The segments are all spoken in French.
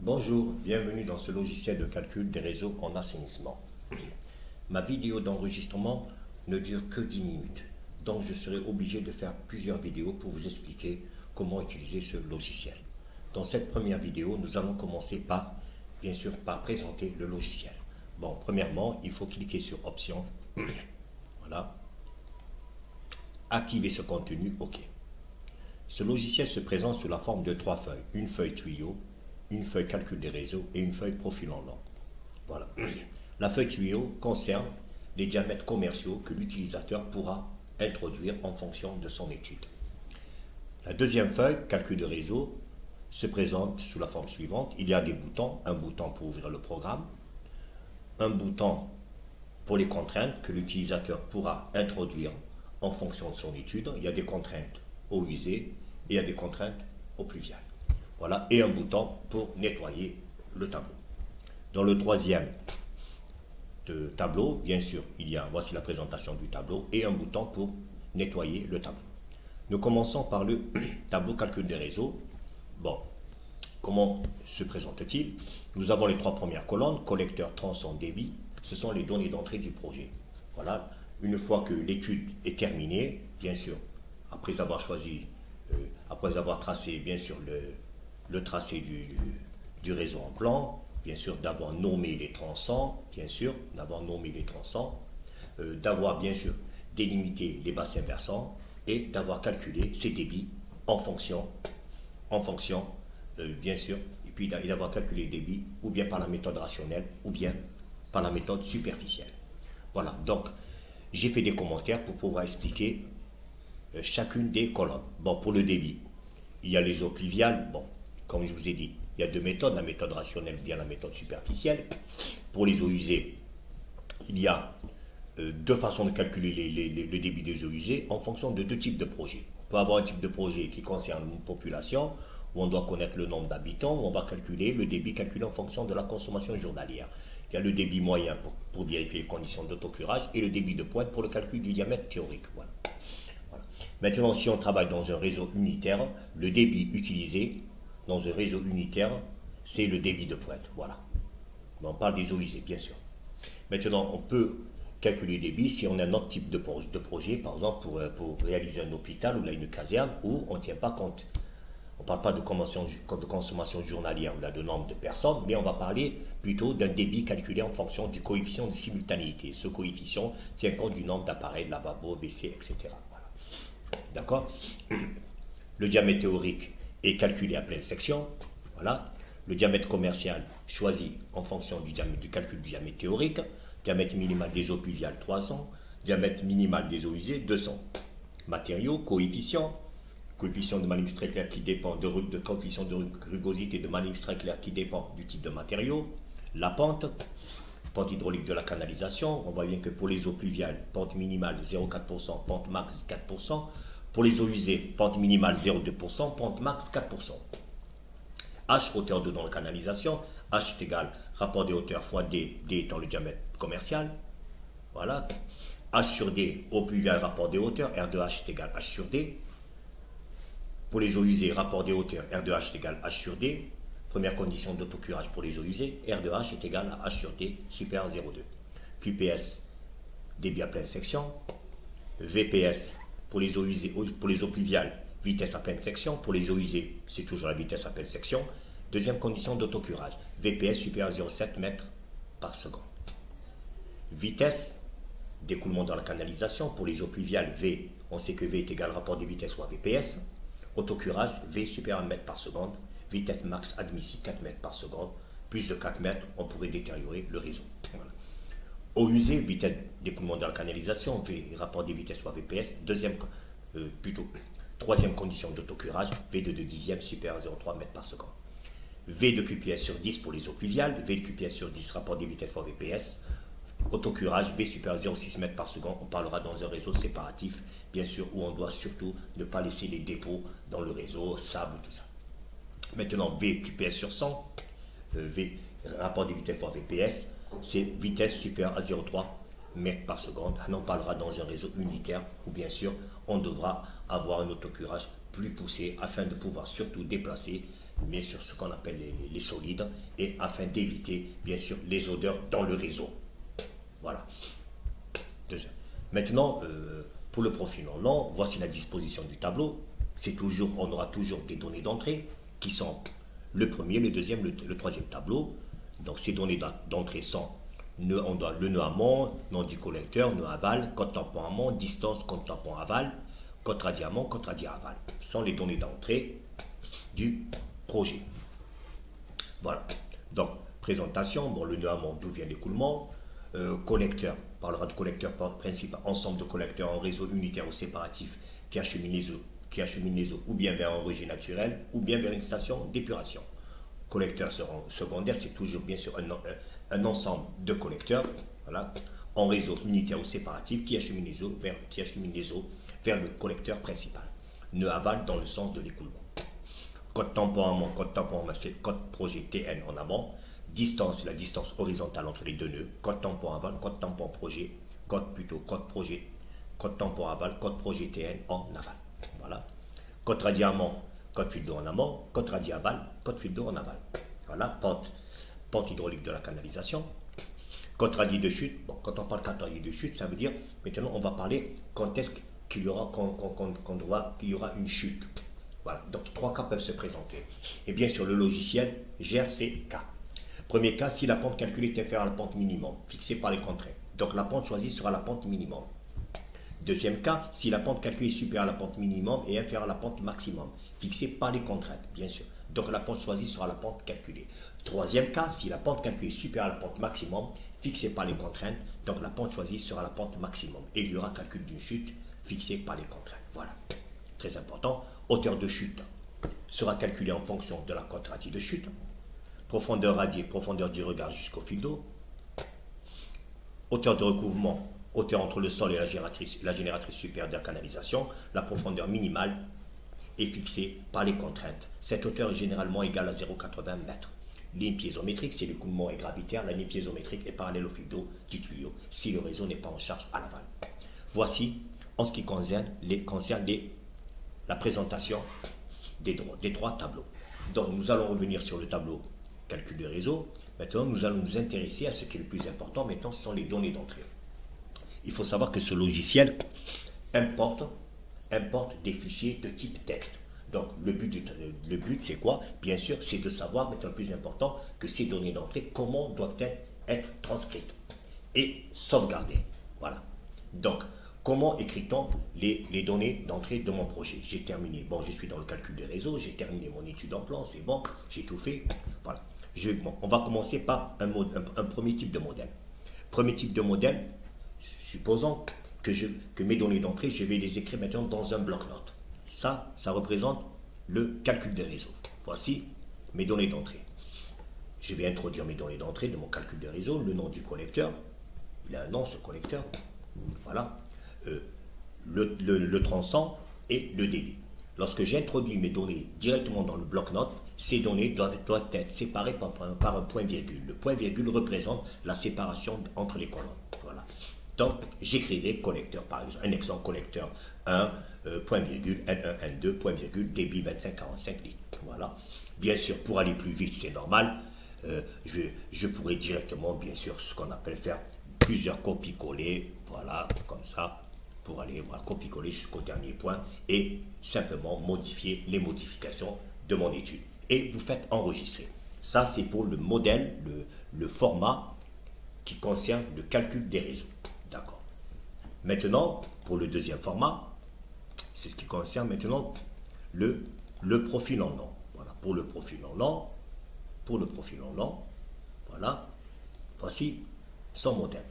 Bonjour, bienvenue dans ce logiciel de calcul des réseaux en assainissement. Ma vidéo d'enregistrement ne dure que 10 minutes, donc je serai obligé de faire plusieurs vidéos pour vous expliquer comment utiliser ce logiciel. Dans cette première vidéo, nous allons commencer par, bien sûr, par présenter le logiciel. Bon, premièrement, il faut cliquer sur Options. Voilà. Activer ce contenu, OK. Ce logiciel se présente sous la forme de 3 feuilles. Une feuille tuyau, une feuille calcul des réseaux et une feuille profil en long. Voilà. La feuille tuyau concerne les diamètres commerciaux que l'utilisateur pourra introduire en fonction de son étude. La deuxième feuille, calcul de réseau, se présente sous la forme suivante. Il y a des boutons, un bouton pour ouvrir le programme, un bouton pour les contraintes que l'utilisateur pourra introduire en fonction de son étude. Il y a des contraintes eau usée et il y a des contraintes eau pluviale. Voilà, et un bouton pour nettoyer le tableau. Dans le troisième tableau, bien sûr, voici la présentation du tableau et un bouton pour nettoyer le tableau. Nous commençons par le tableau calcul des réseaux. Bon, comment se présente-t-il? Nous avons les 3 premières colonnes, collecteur, tronçon, débit. Ce sont les données d'entrée du projet. Voilà, une fois que l'étude est terminée, bien sûr, après avoir tracé, bien sûr, le tracé du réseau en plan, bien sûr, d'avoir nommé les tronçons, d'avoir bien sûr délimité les bassins versants et d'avoir calculé ces débits en fonction, bien sûr, et puis d'avoir calculé les débits ou bien par la méthode rationnelle ou bien par la méthode superficielle. Voilà, donc j'ai fait des commentaires pour pouvoir expliquer chacune des colonnes. Bon, pour le débit, il y a les eaux pluviales. Bon, comme je vous ai dit, il y a 2 méthodes, la méthode rationnelle ou bien la méthode superficielle. Pour les eaux usées, il y a 2 façons de calculer le débit des eaux usées en fonction de 2 types de projets. On peut avoir un type de projet qui concerne une population, où on doit connaître le nombre d'habitants, où on va calculer le débit calculé en fonction de la consommation journalière. Il y a le débit moyen pour vérifier les conditions d'autocurage et le débit de pointe pour le calcul du diamètre théorique. Voilà. Maintenant, si on travaille dans un réseau unitaire, le débit utilisé dans un réseau unitaire, c'est le débit de pointe. Voilà. On parle des eaux usées, bien sûr. Maintenant, on peut calculer le débit si on a un autre type de projet, par exemple pour réaliser un hôpital ou là une caserne où on ne tient pas compte. On ne parle pas de consommation journalière ou là de nombre de personnes, mais on va parler plutôt d'un débit calculé en fonction du coefficient de simultanéité. Ce coefficient tient compte du nombre d'appareils, lavabo, WC, etc. D'accord? Le diamètre théorique est calculé à pleine section. Voilà. Le diamètre commercial choisi en fonction du calcul du diamètre théorique. Diamètre minimal des eaux pluviales 300. Diamètre minimal des eaux usées 200. Matériaux, coefficient de Malling-Streckler qui dépend de coefficient de rugosité de Malling-Streckler qui dépend du type de matériau. La pente hydraulique de la canalisation. On voit bien que pour les eaux pluviales, pente minimale 0,4%, pente max 4%. Pour les eaux usées, pente minimale 0,2%, pente max 4%. H, hauteur d'eau dans la canalisation. H est égal rapport des hauteurs fois D, D étant le diamètre commercial. Voilà. H sur D, eau pluviale, rapport des hauteurs. R de H est égal H sur D. Pour les eaux usées, rapport des hauteurs, R de H est égal H sur D. Première condition d'autocurage pour les eaux usées, R de H est égal à H sur D supérieur à 0,2. QPS, débit à pleine section. VPS, pour les eaux usées, pour les eaux pluviales, vitesse à pleine section. Pour les eaux usées, c'est toujours la vitesse à pleine section. Deuxième condition d'autocurage, VPS supérieur à 0,7 mètres par seconde. Vitesse d'écoulement dans la canalisation. Pour les eaux pluviales, V, on sait que V est égal rapport des vitesses fois VPS. Autocurage, V supérieur à 1 mètre par seconde. Vitesse max admissible 4 mètres par seconde. Plus de 4 mètres, on pourrait détériorer le réseau. Voilà. Eau usée, vitesse d'écoulement dans la canalisation, V, rapport des vitesses fois VPS. Troisième condition d'autocurage, V de 2 dixièmes supérieur à 0,3 mètres par seconde. V de QPS sur 10 pour les eaux pluviales, V de QPS sur 10, rapport des vitesses fois VPS. Autocurage, V supérieur à 0,6 mètres par seconde. On parlera dans un réseau séparatif, bien sûr, où on doit surtout ne pas laisser les dépôts dans le réseau, sable, tout ça. Maintenant, V QPS sur 100, V, rapport des vitesses fois VPS, c'est vitesse supérieure à 0,3 mètres par seconde. On en parlera dans un réseau unitaire où bien sûr on devra avoir un autocurage plus poussé afin de pouvoir surtout déplacer bien sûr ce qu'on appelle les solides, et afin d'éviter bien sûr les odeurs dans le réseau. Voilà. Deuxième. Maintenant, pour le profil en long, voici la disposition du tableau. C'est toujours, on aura toujours des données d'entrée qui sont le premier, le deuxième, le troisième tableau. Donc ces données d'entrée sont on doit le nœud amont, nom du collecteur, nœud aval, code tampon amont, distance, code tampon aval, code radial amont, code radial aval. Ce sont les données d'entrée du projet. Voilà. Donc présentation, bon, le nœud amont, d'où vient l'écoulement, collecteur, on parlera de collecteur principal, ensemble de collecteurs en réseau unitaire ou séparatif qui achemine les eaux ou bien vers un rejet naturel ou bien vers une station d'épuration. Collecteur secondaire, c'est toujours bien sûr un ensemble de collecteurs, voilà, en réseau unitaire ou séparatif qui achemine les eaux vers le collecteur principal. Nœud aval dans le sens de l'écoulement. Code tampon amont, c'est code projet TN en amont. Distance, la distance horizontale entre les deux nœuds. Code tampon aval, code tampon projet, code tampon aval, code projet TN en aval. Voilà. Code radial amont, code fil d'eau en amont, code radial aval, code fil d'eau en aval. Voilà, pente hydraulique de la canalisation. Code radier de chute. Bon, quand on parle de radier de chute, ça veut dire, maintenant on va parler quand est-ce qu'il y aura, qu'il y aura une chute. Voilà, donc 3 cas peuvent se présenter. Et bien sûr, le logiciel gère ces cas. Premier cas, si la pente calculée est inférieure à la pente minimum, fixée par les contraintes. Donc la pente choisie sera la pente minimum. Deuxième cas, si la pente calculée est supérieure à la pente minimum et inférieure à la pente maximum, fixée par les contraintes, bien sûr. Donc la pente choisie sera la pente calculée. Troisième cas, si la pente calculée est supérieure à la pente maximum, fixée par les contraintes, donc la pente choisie sera la pente maximum. Et il y aura calcul d'une chute fixée par les contraintes. Voilà. Très important. Hauteur de chute sera calculée en fonction de la cote radiée de chute. Profondeur radiée, profondeur du regard jusqu'au fil d'eau. Hauteur de recouvrement, hauteur entre le sol et la génératrice supérieure de la canalisation. La profondeur minimale est fixée par les contraintes. Cette hauteur est généralement égale à 0,80 m. Ligne piézométrique, si l'écoulement est gravitaire, la ligne piézométrique est parallèle au fil d'eau du tuyau, si le réseau n'est pas en charge à l'aval. Voici, en ce qui concerne la présentation des 3 tableaux. Donc nous allons revenir sur le tableau calcul de réseau. Maintenant, nous allons nous intéresser à ce qui est le plus important. Maintenant, ce sont les données d'entrée. Il faut savoir que ce logiciel importe des fichiers de type texte. Donc, le but c'est quoi? Bien sûr, c'est de savoir, maintenant le plus important, que ces données d'entrée, comment doivent-elles être transcrites et sauvegardées. Voilà. Donc, comment écrit-on les données d'entrée de mon projet? J'ai terminé, bon, je suis dans le calcul des réseaux, j'ai terminé mon étude en plan, c'est bon, j'ai tout fait. Voilà. On va commencer par un premier type de modèle. Premier type de modèle, supposons que mes données d'entrée, je vais les écrire maintenant dans un bloc-notes. Ça représente le calcul des réseaux. Voici mes données d'entrée. Je vais introduire mes données d'entrée de mon calcul de réseau, le nom du collecteur. Il a un nom, ce collecteur. Voilà. Le tronçon et le débit. Lorsque j'introduis mes données directement dans le bloc-notes, ces données doivent être séparées par un point-virgule. Le point-virgule représente la séparation entre les colonnes. Voilà. Donc, j'écrirai collecteur, par exemple, un exemple collecteur 1, point-virgule, N1, N2, point-virgule, débit 25-45 litres. Voilà. Bien sûr, pour aller plus vite, c'est normal. Je pourrais directement, bien sûr, ce qu'on appelle faire plusieurs copies-coller, voilà, comme ça, pour aller copier-coller jusqu'au dernier point et simplement modifier les modifications de mon étude. Et vous faites enregistrer. Ça, c'est pour le modèle, le format qui concerne le calcul des réseaux. D'accord. Maintenant, pour le deuxième format, c'est ce qui concerne maintenant le profil en long. Voilà, pour le profil en long, voilà, voici son modèle.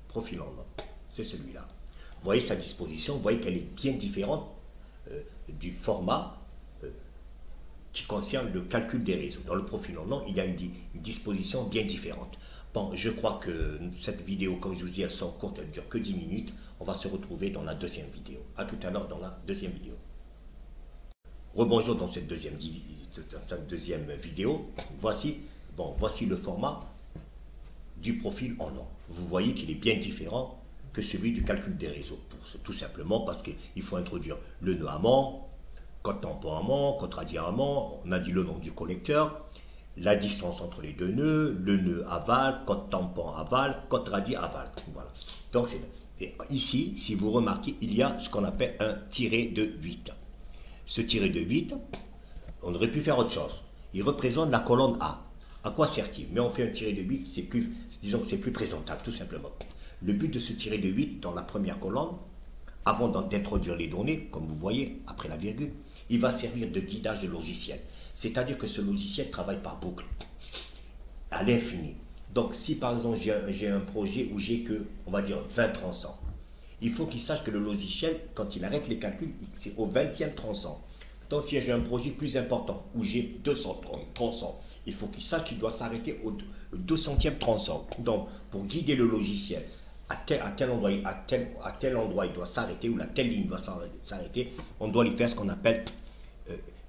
Profil en long, c'est celui-là. Vous voyez sa disposition, vous voyez qu'elle est bien différente du format qui concerne le calcul des réseaux. Dans le profil en long, il y a une disposition bien différente. Bon, je crois que cette vidéo, comme je vous dis, elles sont courtes, elles ne durent que 10 minutes. On va se retrouver dans la deuxième vidéo. A tout à l'heure dans la deuxième vidéo. Rebonjour dans cette deuxième vidéo. Voici le format du profil en long. Vous voyez qu'il est bien différent que celui du calcul des réseaux. Tout simplement parce qu'il faut introduire le nœud amont, code tampon-amont, code radian-amont, on a dit le nom du collecteur, la distance entre les deux nœuds, le nœud aval, code tampon aval, code radian aval. Voilà. Donc et ici, si vous remarquez, il y a ce qu'on appelle un tiré de 8. Ce tiré de 8, on aurait pu faire autre chose. Il représente la colonne A. À quoi sert-il? Mais on fait un tiré de 8, c'est plus, disons que c'est plus présentable, tout simplement. Le but de ce tiré de 8 dans la première colonne, avant d'introduire les données, comme vous voyez, après la virgule, il va servir de guidage de logiciel. C'est-à-dire que ce logiciel travaille par boucle, à l'infini. Donc, si par exemple j'ai un projet où j'ai que, on va dire, 20 tronçons, il faut qu'il sache que le logiciel, quand il arrête les calculs, c'est au 20e tronçon. Donc, si j'ai un projet plus important où j'ai 200 tronçons, il faut qu'il sache qu'il doit s'arrêter au 200e tronçon. Donc, pour guider le logiciel, à tel endroit il doit s'arrêter, ou à telle ligne doit s'arrêter, on doit lui faire ce qu'on appelle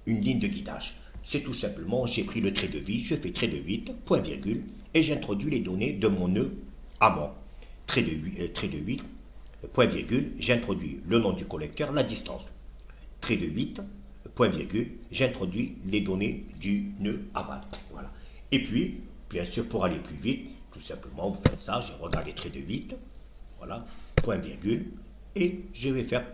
une ligne de guidage. C'est tout simplement, j'ai pris le trait de 8, je fais trait de 8, point virgule, et j'introduis les données de mon nœud amont. Trait de 8, point virgule, j'introduis le nom du collecteur, la distance. Trait de 8, point virgule, j'introduis les données du nœud aval. Voilà. Et puis, bien sûr, pour aller plus vite, tout simplement, vous faites ça, je regarde les traits de 8, voilà, point virgule, et je vais faire,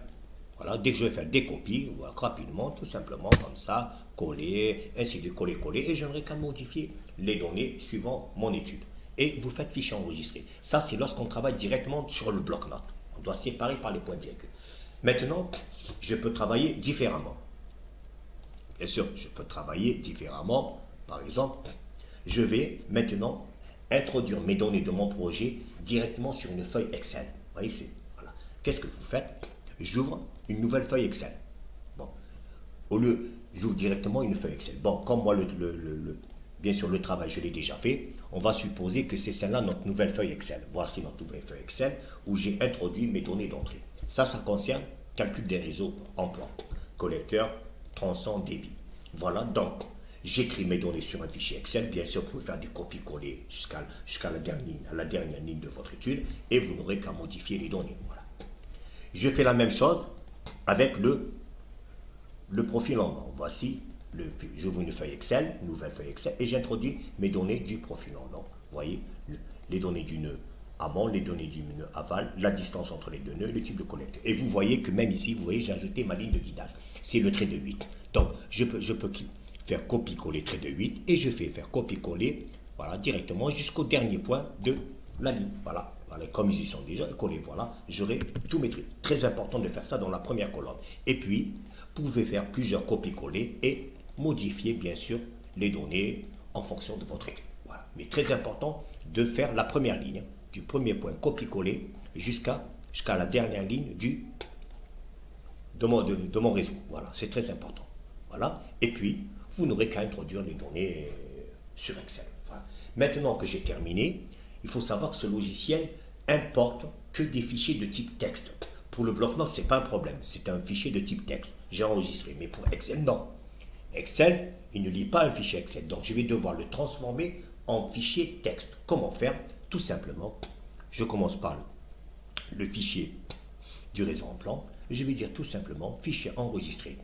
voilà, dès que je vais faire des copies, voilà, rapidement, tout simplement, comme ça, coller, ainsi de coller, et je n'aurai qu'à modifier les données suivant mon étude. Et vous faites fichier enregistré. Ça, c'est lorsqu'on travaille directement sur le bloc-notes. On doit séparer par les points virgule. Maintenant, je peux travailler différemment. Bien sûr, je peux travailler différemment. Par exemple, je vais maintenant introduire mes données de mon projet directement sur une feuille Excel. Vous voyez, voilà. Qu'est-ce que vous faites? J'ouvre une nouvelle feuille Excel. Bon. Au lieu, j'ouvre directement une feuille Excel. Bon, comme moi, bien sûr, le travail, je l'ai déjà fait, on va supposer que c'est celle-là notre nouvelle feuille Excel. Voici notre nouvelle feuille Excel où j'ai introduit mes données d'entrée. Ça concerne calcul des réseaux en plan, collecteur, tronçon, débit. Voilà, donc, j'écris mes données sur un fichier Excel. Bien sûr, vous pouvez faire des copies-coller jusqu'à la dernière ligne de votre étude et vous n'aurez qu'à modifier les données. Voilà. Je fais la même chose avec le profil en nom. Voici, j'ouvre une feuille Excel, une nouvelle feuille Excel, et j'introduis mes données du profil en nom. Vous voyez, les données du nœud amont, les données du nœud aval, la distance entre les deux nœuds, le type de collecteur. Et vous voyez que même ici, vous voyez, j'ai ajouté ma ligne de guidage. C'est le trait de 8. Donc, je peux faire copier-coller trait de 8 et je fais faire copier-coller, voilà, directement jusqu'au dernier point de la ligne. Voilà. Voilà, comme ils y sont déjà collés, voilà, j'aurai tous mes trucs. Très important de faire ça dans la première colonne. Et puis, vous pouvez faire plusieurs copier-coller et modifier, bien sûr, les données en fonction de votre étude. Voilà. Mais très important de faire la première ligne, du premier point copier-coller jusqu'à la dernière ligne de mon réseau. Voilà, c'est très important. Voilà. Et puis, vous n'aurez qu'à introduire les données sur Excel. Voilà. Maintenant que j'ai terminé, il faut savoir que ce logiciel importe que des fichiers de type texte. Pour le bloc-notes, ce n'est pas un problème. C'est un fichier de type texte. J'ai enregistré. Mais pour Excel, non. Excel, il ne lit pas un fichier Excel. Donc, je vais devoir le transformer en fichier texte. Comment faire? Tout simplement, je commence par le fichier du réseau en plan. Je vais dire tout simplement fichier enregistré.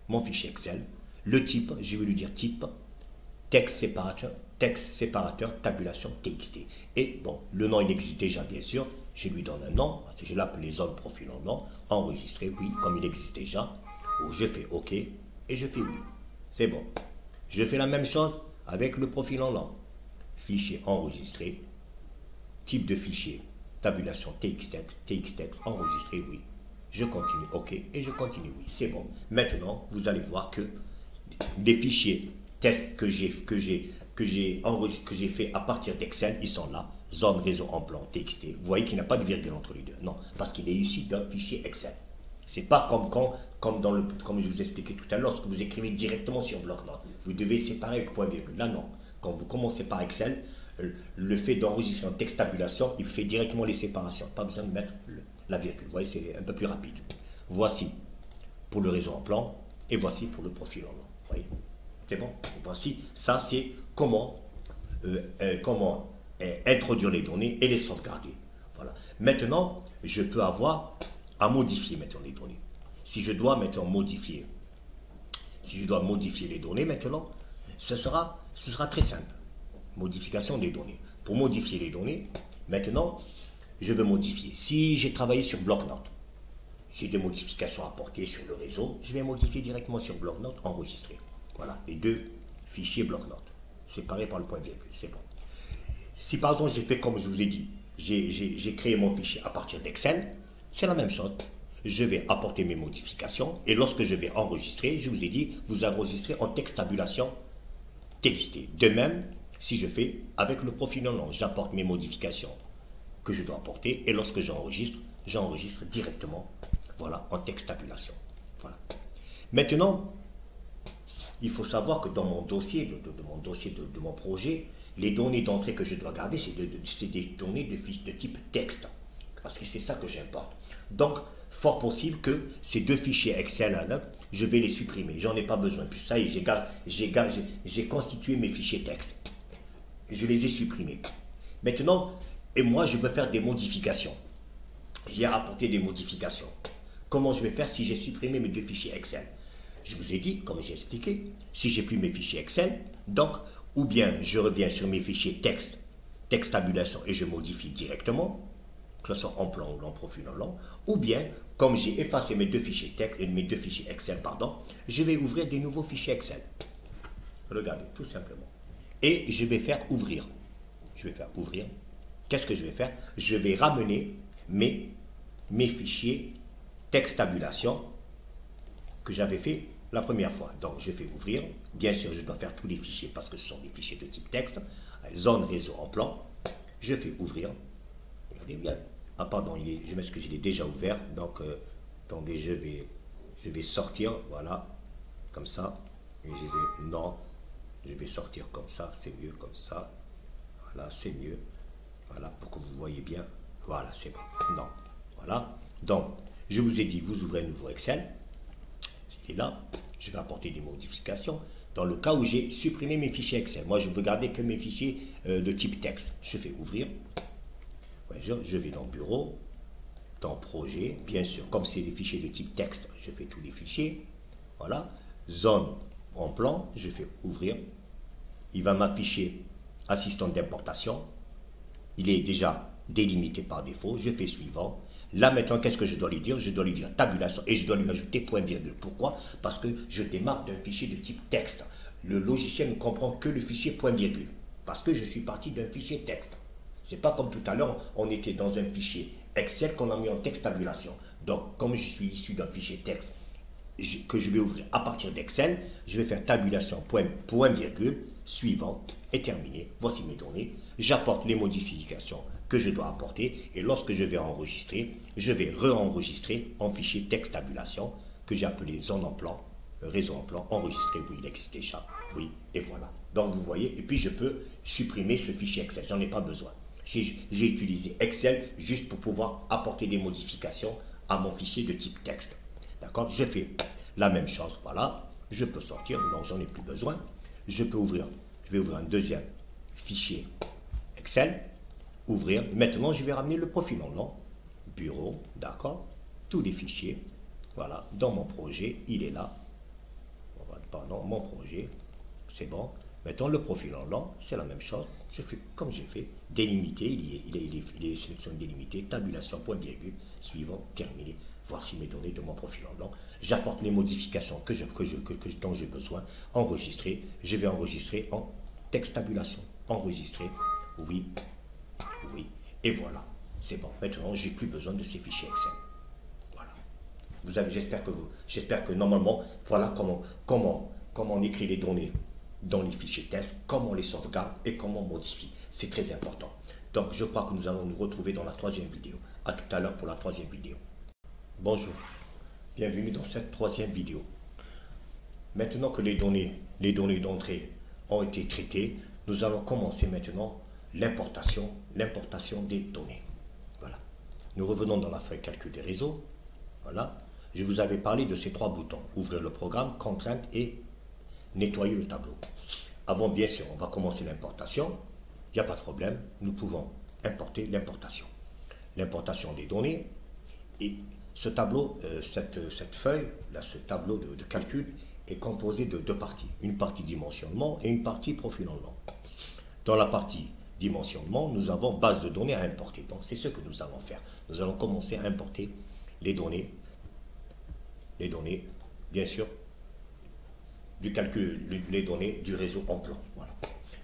Mon fichier Excel. Le type, je vais lui dire type texte séparateur, tabulation TXT. Et bon, le nom il existe déjà bien sûr, je lui donne un nom, je l'appelle zone profil en nom, enregistré, oui, comme il existe déjà, ou je fais OK et je fais oui. C'est bon. Je fais la même chose avec le profil en nom. Fichier enregistré, type de fichier, tabulation TXT, enregistré, oui. Je continue OK et je continue oui. C'est bon. Maintenant, vous allez voir que les fichiers tests que j'ai fait à partir d'Excel, ils sont là. Zone réseau en plan TXT. Vous voyez qu'il n'y a pas de virgule entre les deux. Non, parce qu'il est issu d'un fichier Excel. C'est pas comme je vous expliquais tout à l'heure, lorsque vous écrivez directement sur bloc-notes. Vous devez séparer avec point virgule. Là, non. Quand vous commencez par Excel, le fait d'enregistrer en texte tabulation, il fait directement les séparations. Pas besoin de mettre la virgule. Vous voyez, c'est un peu plus rapide. Voici pour le réseau en plan et voici pour le profil en nom. Vous voyez, c'est bon. Voici, ça c'est comment introduire les données et les sauvegarder. Voilà. Maintenant, je peux avoir à modifier maintenant les données. Si je dois maintenant modifier Si je dois modifier les données maintenant, ce sera très simple. Modification des données. Pour modifier les données, maintenant, je veux modifier. Si j'ai travaillé sur bloc-notes, j'ai des modifications à apporter sur le réseau, je vais modifier directement sur bloc-notes, enregistrer. Voilà, les deux fichiers bloc-notes, séparés par le point virgule, c'est bon. Si par exemple j'ai fait comme je vous ai dit, j'ai créé mon fichier à partir d'Excel, c'est la même chose. Je vais apporter mes modifications et lorsque je vais enregistrer, je vous ai dit, vous enregistrez en texte tabulation TXT. De même, si je fais avec le profil en langue, j'apporte mes modifications que je dois apporter et lorsque j'enregistre directement, voilà, en texte tabulation. Voilà. Maintenant, il faut savoir que dans mon dossier, de mon projet, les données d'entrée que je dois garder, c'est des données de fiches de type texte. Parce que c'est ça que j'importe. Donc, fort possible que ces deux fichiers Excel, là, je vais les supprimer. J'en ai pas besoin. Puis ça y est, j'ai constitué mes fichiers texte. Je les ai supprimés. Maintenant, et moi, je peux faire des modifications. J'ai apporté des modifications. Comment je vais faire si j'ai supprimé mes deux fichiers Excel? Je vous ai dit, comme j'ai expliqué, si j'ai plus mes fichiers Excel, donc, ou bien je reviens sur mes fichiers texte tabulation et je modifie directement, que ce soit en plan ou en profil en long, ou bien, comme j'ai effacé mes deux fichiers texte et mes deux fichiers Excel, pardon, je vais ouvrir des nouveaux fichiers Excel. Regardez, tout simplement. Et je vais faire ouvrir. Je vais faire ouvrir. Qu'est-ce que je vais faire? Je vais ramener mes fichiers texte tabulation que j'avais fait la première fois. Donc, je fais ouvrir. Bien sûr, je dois faire tous les fichiers parce que ce sont des fichiers de type texte. Zone, réseau, en plan. Je fais ouvrir. Regardez bien. Ah, pardon, je m'excuse, il est déjà ouvert. Donc, attendez, je vais sortir. Voilà. Comme ça. Et je disais non. Je vais sortir comme ça. C'est mieux comme ça. Voilà, c'est mieux. Voilà, pour que vous voyez bien. Voilà, c'est bon. Non. Voilà. Donc, je vous ai dit, vous ouvrez un nouveau Excel. Et là, je vais apporter des modifications dans le cas où j'ai supprimé mes fichiers Excel. Moi, je veux garder que mes fichiers de type texte. Je fais ouvrir. Je vais dans Bureau, dans Projet. Bien sûr, comme c'est des fichiers de type texte, je fais tous les fichiers. Voilà. Zone en plan, je fais ouvrir. Il va m'afficher assistant d'importation. Il est déjà délimité par défaut. Je fais suivant. Là, maintenant, qu'est-ce que je dois lui dire? Je dois lui dire tabulation et je dois lui ajouter point virgule. Pourquoi? Parce que je démarre d'un fichier de type texte. Le logiciel ne comprend que le fichier point virgule. Parce que je suis parti d'un fichier texte. C'est pas comme tout à l'heure, on était dans un fichier Excel qu'on a mis en texte tabulation. Donc, comme je suis issu d'un fichier texte que je vais ouvrir à partir d'Excel, je vais faire tabulation point virgule, suivant et terminé. Voici mes données. J'apporte les modifications que je dois apporter et lorsque je vais enregistrer, je vais re-enregistrer en fichier texte tabulation que j'ai appelé zone en plan, réseau en plan, enregistrer, oui, l'existait chat, oui, et voilà. Donc vous voyez, et puis je peux supprimer ce fichier Excel, j'en ai pas besoin. J'ai utilisé Excel juste pour pouvoir apporter des modifications à mon fichier de type texte. D'accord? Je fais la même chose, voilà. Je peux sortir, non, j'en ai plus besoin. Je vais ouvrir un deuxième fichier Excel. Ouvrir. Maintenant, je vais ramener le profil en long. Bureau, d'accord. Tous les fichiers. Voilà. Dans mon projet, il est là. Pardon, mon projet. C'est bon. Maintenant, le profil en long, c'est la même chose. Je fais comme j'ai fait. Délimité. Il est sélectionné délimité. Tabulation, point virgule. Suivant, terminé. Voici mes données de mon profil en long. J'apporte les modifications dont j'ai besoin. Enregistrer. Je vais enregistrer en texte tabulation. Enregistrer. Oui. Oui, et voilà, c'est bon. Maintenant, j'ai plus besoin de ces fichiers Excel. Voilà. J'espère que normalement, voilà comment on écrit les données dans les fichiers test, comment on les sauvegarde et comment on modifie. C'est très important. Donc, je crois que nous allons nous retrouver dans la troisième vidéo. À tout à l'heure pour la troisième vidéo. Bonjour, bienvenue dans cette troisième vidéo. Maintenant que les données d'entrée ont été traitées, nous allons commencer maintenant l'importation des données. Voilà. Nous revenons dans la feuille calcul des réseaux. Voilà. Je vous avais parlé de ces trois boutons. Ouvrir le programme, contrainte et nettoyer le tableau. Avant, bien sûr, on va commencer l'importation. Il n'y a pas de problème. Nous pouvons importer l'importation. L'importation des données. Et ce tableau, cette feuille, là, ce tableau de calcul est composé de deux parties. Une partie dimensionnement et une partie profil en langue. Dans la partie dimensionnement, nous avons base de données à importer. Donc c'est ce que nous allons faire. Nous allons commencer à importer les données, bien sûr, du calcul, les données du réseau en plan. Voilà.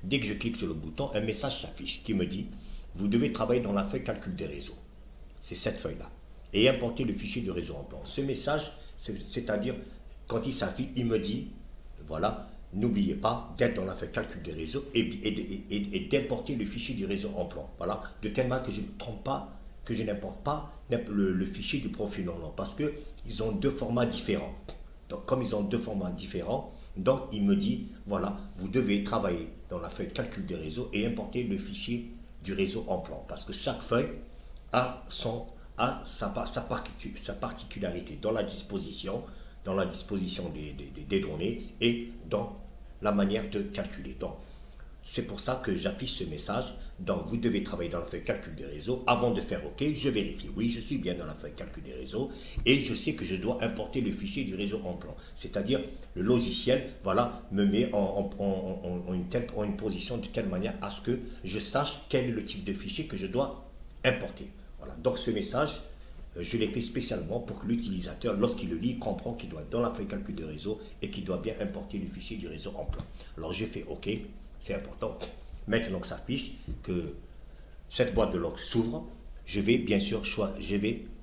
Dès que je clique sur le bouton, un message s'affiche qui me dit « Vous devez travailler dans la feuille calcul des réseaux ». C'est cette feuille-là. Et importer le fichier du réseau en plan. Ce message, c'est-à-dire, quand il s'affiche, il me dit « Voilà, n'oubliez pas d'être dans la feuille calcul des réseaux et d'importer le fichier du réseau en plan. » Voilà, de telle manière que je ne trompe pas, que je n'importe pas le fichier du profil en plan, parce qu'ils ont deux formats différents. Donc, comme ils ont deux formats différents, donc il me dit, voilà, vous devez travailler dans la feuille calcul des réseaux et importer le fichier du réseau en plan. Parce que chaque feuille a sa particularité dans la disposition des données et dans la manière de calculer. Donc, c'est pour ça que j'affiche ce message. Donc, vous devez travailler dans la feuille calcul des réseaux. Avant de faire OK, je vérifie. Oui, je suis bien dans la feuille calcul des réseaux et je sais que je dois importer le fichier du réseau en plan. C'est-à-dire, le logiciel, voilà, me met en une position de telle manière à ce que je sache quel est le type de fichier que je dois importer. Voilà. Donc, ce message, je l'ai fait spécialement pour que l'utilisateur, lorsqu'il le lit, comprend qu'il doit être dans la feuille calcul des réseaux et qu'il doit bien importer le fichier du réseau en plan. Alors, j'ai fait OK. C'est important. Maintenant que ça affiche que cette boîte de log s'ouvre, je vais bien sûr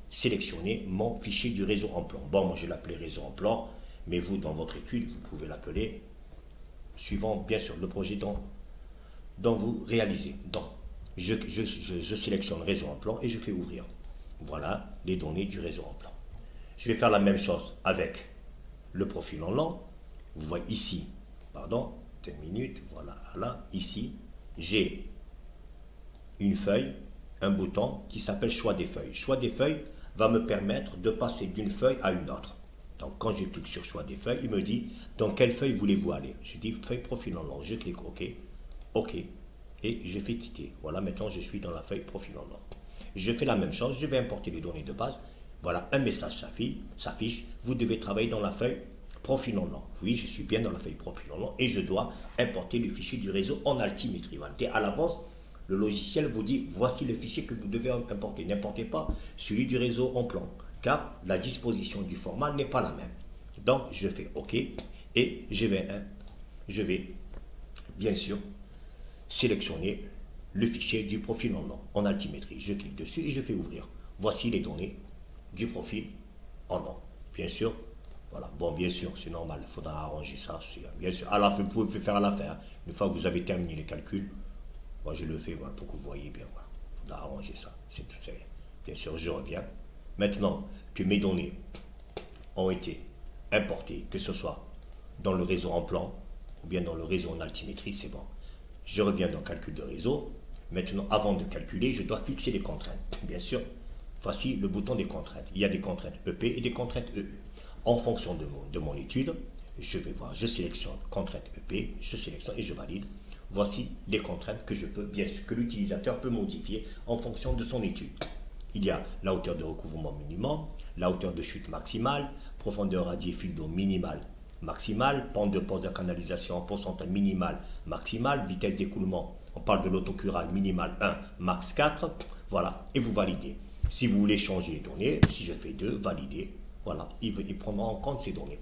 sélectionner mon fichier du réseau en plan. Bon, moi je l'appelais réseau en plan, mais vous, dans votre étude, vous pouvez l'appeler suivant bien sûr le projet dont vous réalisez. Donc, je sélectionne réseau en plan et je fais ouvrir. Voilà les données du réseau en plan. Je vais faire la même chose avec le profil en langue. Vous voyez ici, pardon, minutes, voilà, là, ici, j'ai une feuille, un bouton qui s'appelle choix des feuilles. Choix des feuilles va me permettre de passer d'une feuille à une autre. Donc, quand je clique sur choix des feuilles, il me dit dans quelle feuille voulez-vous aller. Je dis feuille profil en langue. Je clique OK, OK, et je fais quitter. Voilà, maintenant je suis dans la feuille profil en langue. Je fais la même chose, je vais importer les données de base. Voilà, un message s'affiche. Vous devez travailler dans la feuille profil en langue. Oui, je suis bien dans la feuille profil en langue et je dois importer le fichier du réseau en altimétrie. Dès à l'avance, le logiciel vous dit voici le fichier que vous devez importer. N'importez pas celui du réseau en plan, car la disposition du format n'est pas la même. Donc, je fais OK et je vais bien sûr sélectionner le fichier du profil en langue en altimétrie. Je clique dessus et je fais ouvrir. Voici les données du profil en langue. Bien sûr. Voilà, bon, bien sûr, c'est normal, il faudra arranger ça. Bien sûr, à la fin, vous pouvez le faire à la fin. Hein. Une fois que vous avez terminé les calculs, moi je le fais voilà, pour que vous voyez bien. Voilà. Il faudra arranger ça. C'est tout. Bien sûr, je reviens. Maintenant que mes données ont été importées, que ce soit dans le réseau en plan ou bien dans le réseau en altimétrie, c'est bon. Je reviens dans le calcul de réseau. Maintenant, avant de calculer, je dois fixer des contraintes. Bien sûr, voici le bouton des contraintes. Il y a des contraintes EP et des contraintes EU. En fonction de mon étude, je vais voir, je sélectionne contrainte EP, je sélectionne et je valide. Voici les contraintes que je peux, bien sûr, que l'utilisateur peut modifier en fonction de son étude. Il y a la hauteur de recouvrement minimum, la hauteur de chute maximale, profondeur radiée fil d'eau minimale, maximale, pente de pose de canalisation en pourcentage minimal, maximal, vitesse d'écoulement, on parle de l'autocurage minimal 1, max 4, voilà, et vous validez. Si vous voulez changer les données, si je fais 2, valider. Voilà, il prendra en compte ces données.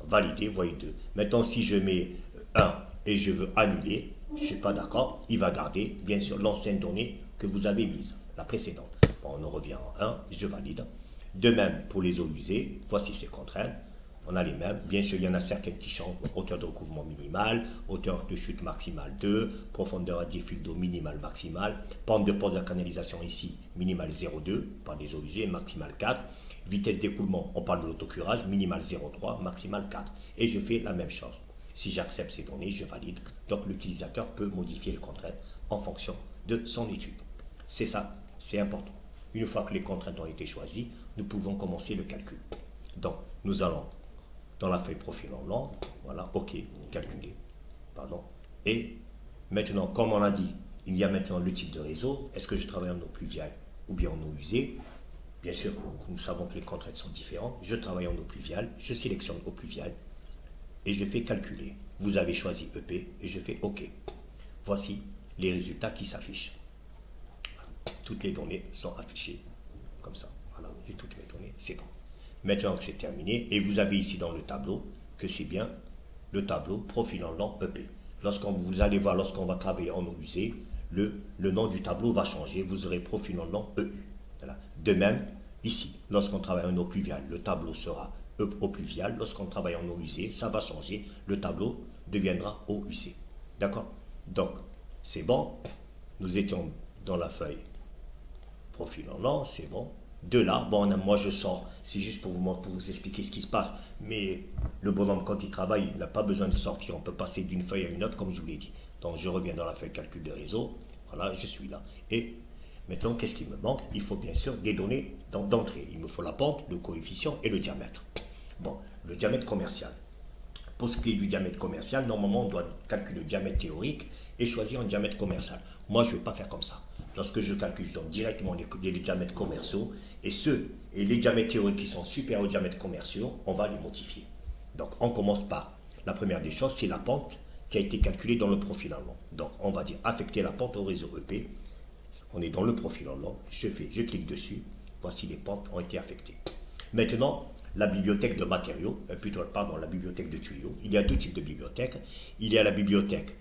Valider, voyez 2. Maintenant, si je mets 1 et je veux annuler, je ne suis pas d'accord, il va garder, bien sûr, l'ancienne donnée que vous avez mise, la précédente. Bon, on en revient en 1, je valide. De même, pour les eaux usées, voici ces contraintes. On a les mêmes. Bien sûr, il y en a certaines qui changent. Hauteur de recouvrement minimale, hauteur de chute maximale 2, profondeur à 10 fils d'eau minimale maximale, pente de pose de la canalisation ici, minimale 0,2, par des eaux usées, maximale 4. Vitesse d'écoulement, on parle de l'autocurage, minimal 0,3, maximal 4. Et je fais la même chose. Si j'accepte ces données, je valide. Donc l'utilisateur peut modifier les contraintes en fonction de son étude. C'est ça, c'est important. Une fois que les contraintes ont été choisies, nous pouvons commencer le calcul. Donc, nous allons dans la feuille profil en langue, voilà, OK, calculer, pardon. Et maintenant, comme on a dit, il y a maintenant le type de réseau. Est-ce que je travaille en eau pluviale ou bien en eau usée? Bien sûr, nous savons que les contraintes sont différentes. Je travaille en eau pluviale, je sélectionne eau pluviale. et je fais calculer. Vous avez choisi EP et je fais OK. Voici les résultats qui s'affichent. Toutes les données sont affichées comme ça. Voilà, j'ai toutes mes données, c'est bon. Maintenant que c'est terminé, et vous avez ici dans le tableau que c'est bien le tableau profil en lent EP. Vous allez voir, lorsqu'on va travailler en eau usée, le nom du tableau va changer. Vous aurez profil en lent EU. Voilà. De même, ici, lorsqu'on travaille en eau pluviale, le tableau sera eau pluviale. Lorsqu'on travaille en eau usée, ça va changer. Le tableau deviendra eau usée. D'accord? Donc, c'est bon. Nous étions dans la feuille profil en lent, c'est bon. De là, bon, moi je sors, c'est juste pour vous expliquer ce qui se passe. Mais le bonhomme, quand il travaille, il n'a pas besoin de sortir. On peut passer d'une feuille à une autre, comme je vous l'ai dit. Donc je reviens dans la feuille calcul de réseau. Voilà, je suis là. Et maintenant, qu'est-ce qui me manque? Il faut bien sûr des données d'entrée. Il me faut la pente, le coefficient et le diamètre. Bon, le diamètre commercial. Pour ce qui est du diamètre commercial, normalement, on doit calculer le diamètre théorique et choisir un diamètre commercial. Moi, je ne vais pas faire comme ça. Lorsque je calcule, je donne directement les diamètres commerciaux et les diamètres théoriques qui sont supérieurs aux diamètres commerciaux, on va les modifier. Donc, on commence par la première des choses, c'est la pente qui a été calculée dans le profil en lent. Donc, on va dire affecter la pente au réseau EP. On est dans le profil en lent. Je clique dessus. Voici les pentes ont été affectées. Maintenant, la bibliothèque de matériaux, la bibliothèque de tuyaux. Il y a deux types de bibliothèques. Il y a la bibliothèque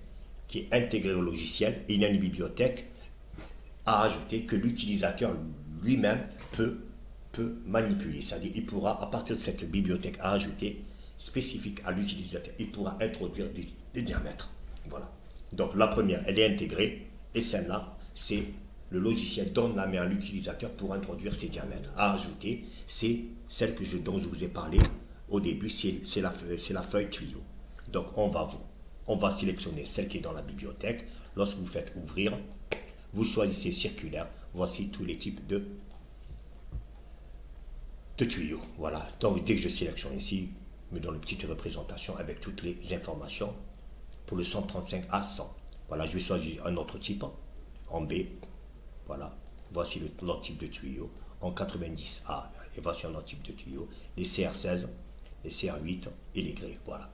qui est intégrée au logiciel et il y a une bibliothèque à ajouter que l'utilisateur lui-même peut manipuler. C'est-à-dire il pourra, à partir de cette bibliothèque à ajouter, spécifique à l'utilisateur, il pourra introduire des diamètres. Voilà. Donc la première, elle est intégrée et celle-là, c'est le logiciel donne la main à l'utilisateur pour introduire ses diamètres. À ajouter, c'est celle dont je vous ai parlé au début, c'est la feuille tuyau. Donc on va sélectionner celle qui est dans la bibliothèque. Lorsque vous faites ouvrir, vous choisissez circulaire. Voici tous les types de tuyaux. Voilà. Donc dès que je sélectionne ici, me donne une petite représentation avec toutes les informations pour le 135 à 100. Voilà, je vais choisir un autre type en B. Voilà. Voici l'autre type de tuyau en 90A. Et voici un autre type de tuyau. Les CR16, les CR8 et les grès. Voilà.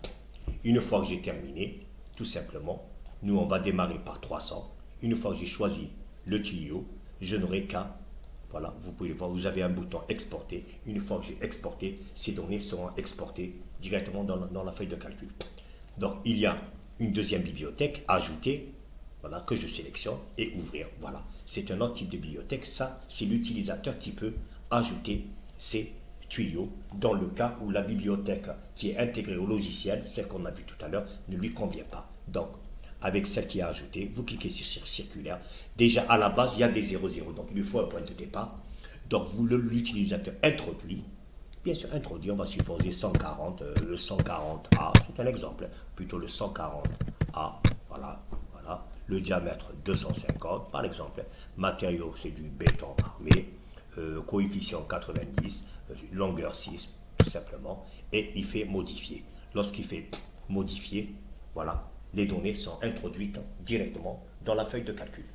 Une fois que j'ai terminé, tout simplement, nous on va démarrer par 300. Une fois que j'ai choisi le tuyau, je n'aurai qu'à, voilà, vous pouvez voir, vous avez un bouton exporter. Une fois que j'ai exporté, ces données seront exportées directement dans la feuille de calcul. Donc il y a une deuxième bibliothèque à ajouter, voilà, que je sélectionne et ouvrir. Voilà, c'est un autre type de bibliothèque. Ça, c'est l'utilisateur qui peut ajouter ces tuyaux dans le cas où la bibliothèque qui est intégrée au logiciel, celle qu'on a vue tout à l'heure, ne lui convient pas. Donc, avec celle qui est ajoutée, vous cliquez sur circulaire. Déjà, à la base, il y a des 00, donc il lui faut un point de départ. Donc, l'utilisateur introduit. Bien sûr, introduit, on va supposer 140, le 140A, c'est un exemple, plutôt le 140A, voilà. Le diamètre 250, par exemple. Matériaux, c'est du béton armé, coefficient 90, longueur 6, tout simplement, et il fait modifier. Lorsqu'il fait modifier, voilà, les données sont introduites directement dans la feuille de calcul.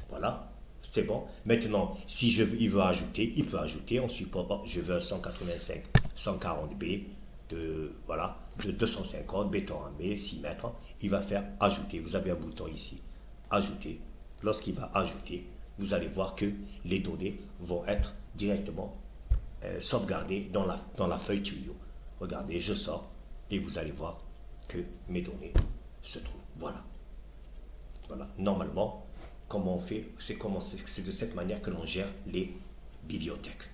Voilà, c'est bon. Maintenant, si il veut ajouter, il peut ajouter. On suppose, je veux un 185, 140B de 250, béton armé, 6 mètres. Il va faire ajouter. Vous avez un bouton ici, ajouter. Lorsqu'il va ajouter, vous allez voir que les données vont être directement sauvegardées dans la feuille tuyau. Regardez, je sors et vous allez voir que mes données se trouvent. Voilà. Normalement, comment on fait, c'est de cette manière que l'on gère les bibliothèques.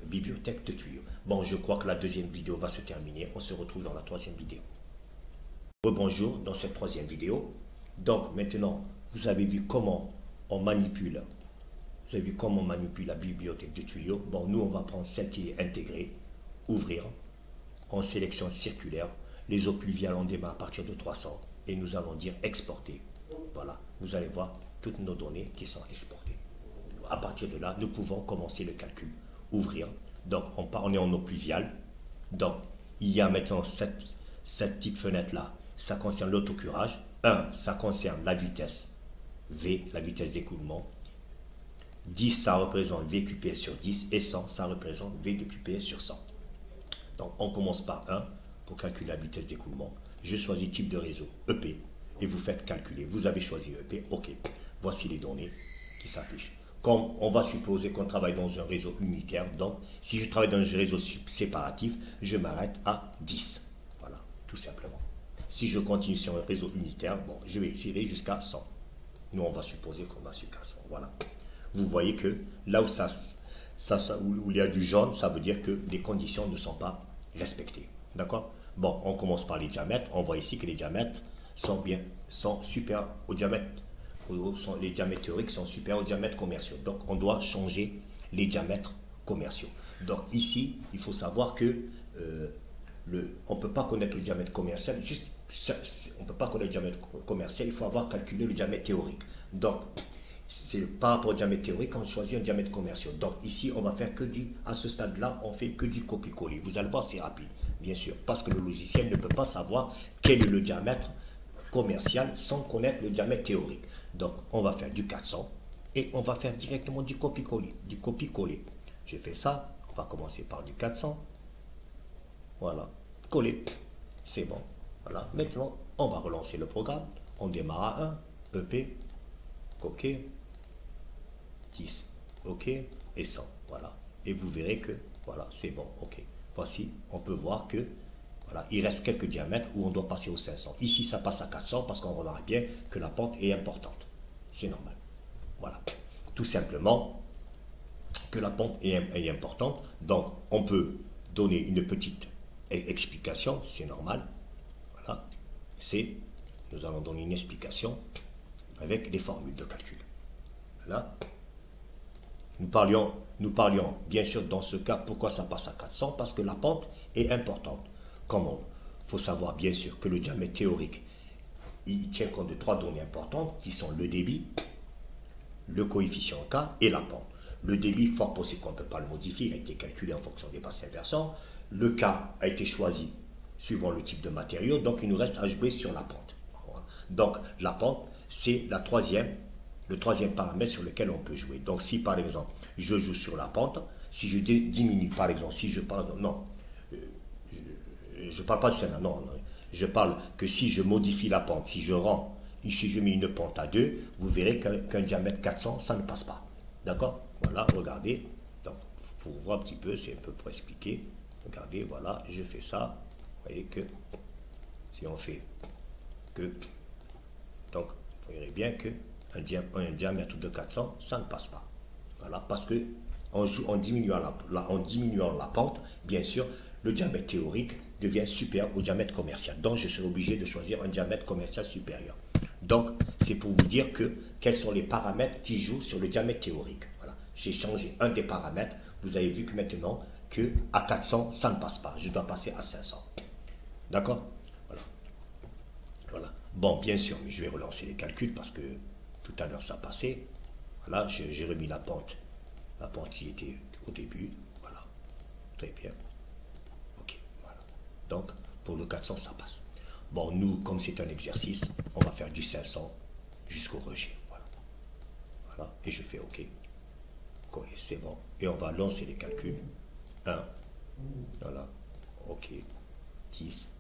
Bibliothèque de tuyaux. Bon, je crois que la deuxième vidéo va se terminer. On se retrouve dans la troisième vidéo. Rebonjour dans cette troisième vidéo. Donc maintenant, vous avez vu comment on manipule. Vous avez vu comment on manipule la bibliothèque de tuyaux. Bon, nous, on va prendre celle qui est intégrée. Ouvrir. On sélectionne circulaire. Les eaux pluviales, on démarre à partir de 300. Et nous allons dire exporter. Voilà. Vous allez voir toutes nos données qui sont exportées. À partir de là, nous pouvons commencer le calcul. Ouvrir. Donc, on est en eau pluviale. Donc, il y a maintenant cette petite fenêtre-là. Ça concerne l'autocurage. 1, ça concerne la vitesse V, la vitesse d'écoulement. 10, ça représente V QPS sur 10. Et 100, ça représente V de QPS sur 100. Donc, on commence par 1 pour calculer la vitesse d'écoulement. je choisis type de réseau, EP, et vous faites calculer. Vous avez choisi EP, ok. Voici les données qui s'affichent. Comme on va supposer qu'on travaille dans un réseau unitaire, donc si je travaille dans un réseau séparatif, je m'arrête à 10. Voilà, tout simplement. Si je continue sur un réseau unitaire, bon, j'irai jusqu'à 100. Nous, on va supposer qu'on va jusqu'à 100. Voilà. Vous voyez que là où, où il y a du jaune, ça veut dire que les conditions ne sont pas respectées. D'accord? Bon, on commence par les diamètres. On voit ici que les diamètres sont supérieurs au diamètre. Les diamètres théoriques sont supérieurs aux diamètres commerciaux. Donc, on doit changer les diamètres commerciaux. Donc, ici, il faut savoir que on ne peut pas connaître le diamètre commercial. On ne peut pas connaître le diamètre commercial. Il faut avoir calculé le diamètre théorique. Donc, c'est par rapport au diamètre théorique qu'on choisit un diamètre commercial. Donc, ici, on va faire à ce stade-là, on fait que du copier-coller. Vous allez voir, c'est rapide, bien sûr, parce que le logiciel ne peut pas savoir quel est le diamètre commercial sans connaître le diamètre théorique. Donc, on va faire du 400 et on va faire directement du copier-coller. Je fais ça, on va commencer par du 400. Voilà, coller, c'est bon. Voilà, maintenant, on va relancer le programme. On démarre à 1, EP, OK, 10, OK, et 100. Voilà, et vous verrez que, voilà, c'est bon, OK. Voici, on peut voir que voilà, il reste quelques diamètres où on doit passer au 500. Ici, ça passe à 400 parce qu'on remarque bien que la pente est importante. C'est normal. Voilà. Tout simplement que la pente est importante. Donc, on peut donner une petite explication. C'est normal. Voilà. Nous allons donner une explication avec les formules de calcul. Voilà. Nous parlions bien sûr dans ce cas pourquoi ça passe à 400 parce que la pente est importante. Comment? Il faut savoir bien sûr que le diamètre théorique, il tient compte de 3 données importantes qui sont le débit, le coefficient K et la pente. Le débit, fort possible qu'on ne peut pas le modifier, il a été calculé en fonction des bassins versants. Le K a été choisi suivant le type de matériau, donc il nous reste à jouer sur la pente. Donc la pente, c'est le troisième paramètre sur lequel on peut jouer. Donc si par exemple, je joue sur la pente, si je diminue par exemple, si je passe, non, je ne parle pas de ça, non, je parle que si je modifie la pente, si je mets une pente à 2, vous verrez qu'un diamètre 400, ça ne passe pas. D'accord? Voilà, regardez. Donc, pour voir un petit peu, c'est un peu pour expliquer. Regardez, voilà, je fais ça. Vous voyez que si on fait que, donc, vous verrez bien que un diamètre de 400, ça ne passe pas. Voilà, parce que en diminuant la pente, bien sûr, le diamètre théorique devient supérieur au diamètre commercial. Donc, je serai obligé de choisir un diamètre commercial supérieur. Donc, c'est pour vous dire quels sont les paramètres qui jouent sur le diamètre théorique. Voilà. J'ai changé un des paramètres. Vous avez vu que maintenant, à 400, ça ne passe pas. Je dois passer à 500. D'accord? Voilà. Voilà. Bon, bien sûr, mais je vais relancer les calculs parce que tout à l'heure, ça passait. Voilà, j'ai remis la pente qui était au début. Voilà. Très bien. OK. Voilà. Donc, pour le 400, ça passe. Bon, nous, comme c'est un exercice, on va faire du 500 jusqu'au rejet. Voilà. Voilà. Et je fais OK. OK, c'est bon. Et on va lancer les calculs. 1. Voilà. OK. 10.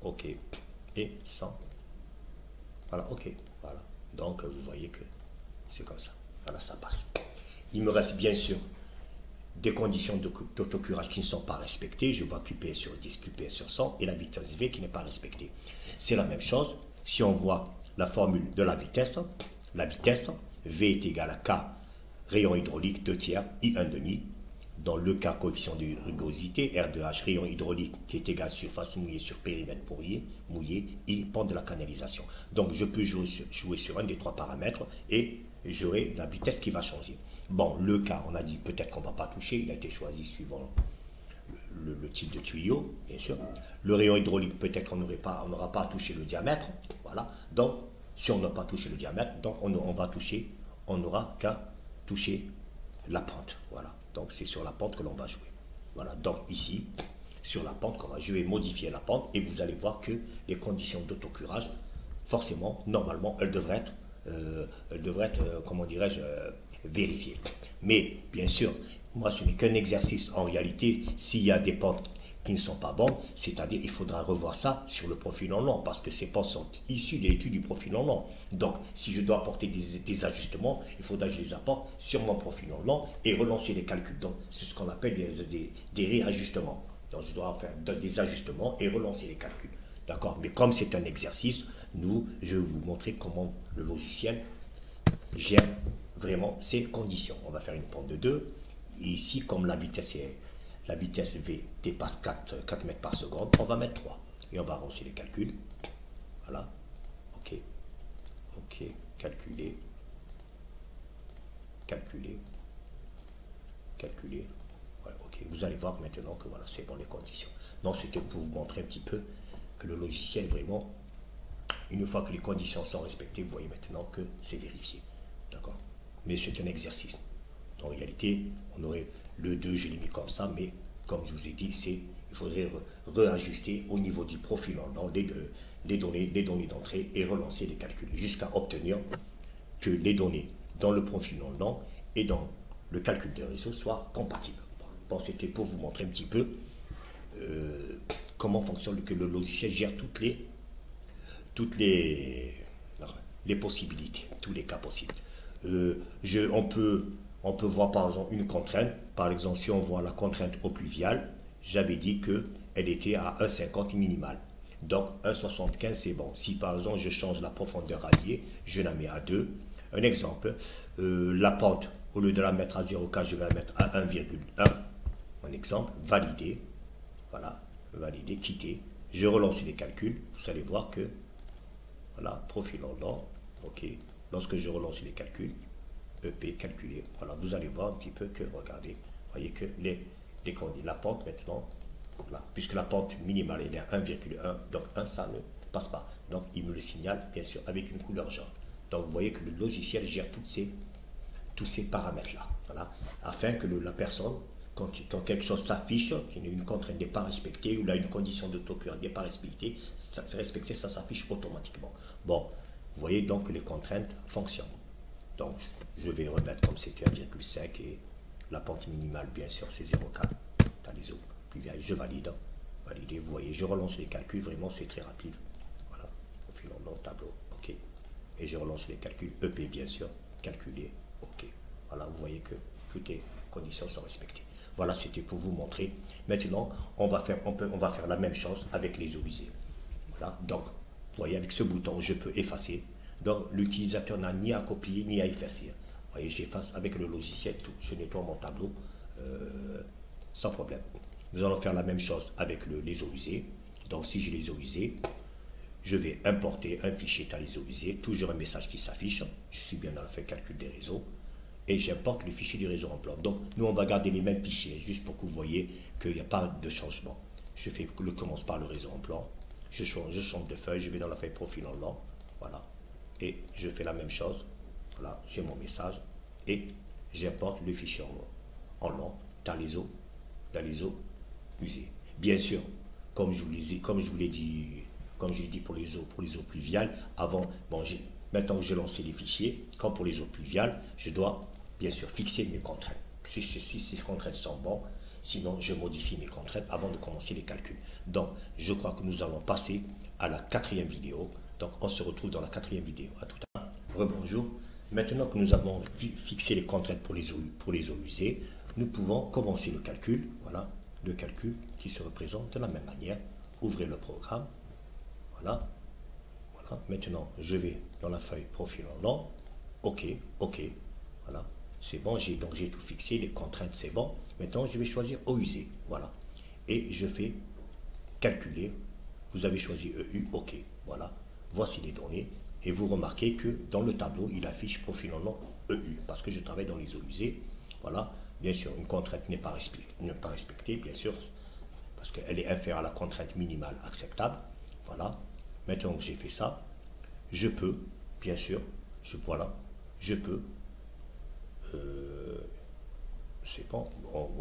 OK. Et 100. Voilà. OK. Voilà. Donc, vous voyez que c'est comme ça. Voilà, ça passe. Il me reste bien sûr des conditions d'autocurage qui ne sont pas respectées. Je vois QPS sur 10, QPS sur 100 et la vitesse V qui n'est pas respectée. C'est la même chose. Si on voit la formule de la vitesse V est égal à K, rayon hydraulique 2 tiers, I 1 demi. Dans le cas, coefficient de rugosité, R2H, rayon hydraulique qui est égal à surface mouillée sur périmètre mouillé, I, pente de la canalisation. Donc je peux jouer sur un des 3 paramètres et j'aurai la vitesse qui va changer. Bon, le cas, on a dit peut-être qu'on ne va pas toucher, il a été choisi suivant le type de tuyau, bien sûr. Le rayon hydraulique, peut-être qu'on n'aura pas à toucher le diamètre. Voilà. Donc, si on n'a pas touché le diamètre, donc on n'aura qu'à toucher la pente. Voilà. Donc, c'est sur la pente que l'on va jouer. Voilà. Donc, ici, sur la pente, je vais modifier la pente et vous allez voir que les conditions d'autocurage, forcément, normalement, elles devraient être, comment dirais-je, vérifiées. Mais, bien sûr, moi, ce n'est qu'un exercice. En réalité, s'il y a des pentes qui ne sont pas bons, c'est-à-dire il faudra revoir ça sur le profil en long, parce que ces postes sont issus de l'étude du profil en long. Donc, si je dois apporter des ajustements, il faudra que je les apporte sur mon profil en long et relancer les calculs. Donc, c'est ce qu'on appelle des réajustements. Donc, je dois faire des ajustements et relancer les calculs. D'accord? Mais comme c'est un exercice, je vais vous montrer comment le logiciel gère vraiment ces conditions. On va faire une pente de 2. Ici, comme la vitesse V dépasse 4 mètres par seconde, on va mettre 3. Et on va relancer les calculs. Voilà. OK. OK. Calculer. Calculer. Calculer. Ouais, OK. Vous allez voir maintenant que voilà, c'est bon les conditions. Non, c'était pour vous montrer un petit peu que le logiciel, vraiment, une fois que les conditions sont respectées, vous voyez maintenant que c'est vérifié. D'accord? Mais c'est un exercice. En réalité, on aurait le 2, je l'ai mis comme ça, mais comme je vous ai dit, il faudrait réajuster au niveau du profil en long les données d'entrée et relancer les calculs jusqu'à obtenir que les données dans le profil en long et dans le calcul de réseau soient compatibles. Bon, c'était pour vous montrer un petit peu comment fonctionne, que le logiciel gère toutes les possibilités, tous les cas possibles. On peut voir par exemple une contrainte. Par exemple, si on voit la contrainte eau pluviale, j'avais dit qu'elle était à 1,50 minimal. Donc 1,75 c'est bon. Si par exemple je change la profondeur radiée, je la mets à 2. Un exemple, la pente, au lieu de la mettre à 0,4, je vais la mettre à 1,1. Un exemple, valider. Voilà, valider, quitter. Je relance les calculs. Vous allez voir que, voilà, profil en long. OK. Lorsque je relance les calculs, EP calculé, voilà, vous allez voir un petit peu que, regardez, vous voyez que la pente maintenant, voilà, puisque la pente minimale est à 1,1, donc 1 ça ne passe pas. Donc il me le signale bien sûr avec une couleur jaune. Donc vous voyez que le logiciel gère tous ces paramètres-là, voilà, afin que la personne, quand quelque chose s'affiche, une contrainte n'est pas respectée, ou là une condition de taux n'est pas respectée, ça s'affiche automatiquement. Bon, vous voyez donc que les contraintes fonctionnent. Donc, je vais remettre comme c'était 1,5 et la pente minimale, bien sûr, c'est 0,4. Dans les eaux pluviales, je valide. Valider, vous voyez, je relance les calculs, vraiment, c'est très rapide. Voilà, au fil en long tableau, OK. Et je relance les calculs, EP, bien sûr, calculer, OK. Voilà, vous voyez que toutes les conditions sont respectées. Voilà, c'était pour vous montrer. Maintenant, on va faire la même chose avec les eaux usées. Voilà, donc, vous voyez, avec ce bouton, je peux effacer. Donc, l'utilisateur n'a ni à copier ni à effacer. Vous voyez, j'efface avec le logiciel tout. Je nettoie mon tableau sans problème. Nous allons faire la même chose avec les eaux usées. Donc, si j'ai les eaux usées, je vais importer un fichier dans les eaux usées. Toujours un message qui s'affiche. Je suis bien dans le fait calcul des réseaux. Et j'importe le fichier du réseau en plan. Donc, nous, on va garder les mêmes fichiers, juste pour que vous voyez qu'il n'y a pas de changement. Je commence par le réseau en plan. Je change de feuille, je vais dans la feuille profil en long. Voilà. Et je fais la même chose. Voilà, j'ai mon message. Et j'importe le fichier en long dans les eaux usées. Bien sûr, comme je vous l'ai dit pour les eaux pluviales, maintenant que j'ai lancé les fichiers, comme pour les eaux pluviales, je dois bien sûr fixer mes contraintes. Si ces contraintes sont bonnes, sinon je modifie mes contraintes avant de commencer les calculs. Donc, je crois que nous allons passer à la 4e vidéo. Donc, on se retrouve dans la 4e vidéo. À tout à l'heure. Rebonjour. Maintenant que nous avons fixé les contraintes pour les eaux usées, nous pouvons commencer le calcul. Voilà, le calcul qui se représente de la même manière. Ouvrez le programme. Voilà. Voilà. Maintenant, je vais dans la feuille profil en long. OK, OK. Voilà. C'est bon, j'ai tout fixé, les contraintes, c'est bon. Maintenant, je vais choisir eau usée. Voilà. Et je fais calculer. Vous avez choisi EU, OK. Voilà. Voici les données. Et vous remarquez que dans le tableau, il affiche profil en long EU, parce que je travaille dans les eaux usées. Voilà. Bien sûr, une contrainte n'est pas respectée, bien sûr, parce qu'elle est inférieure à la contrainte minimale acceptable. Voilà. Maintenant que j'ai fait ça, je peux, bien sûr, je peux, c'est bon,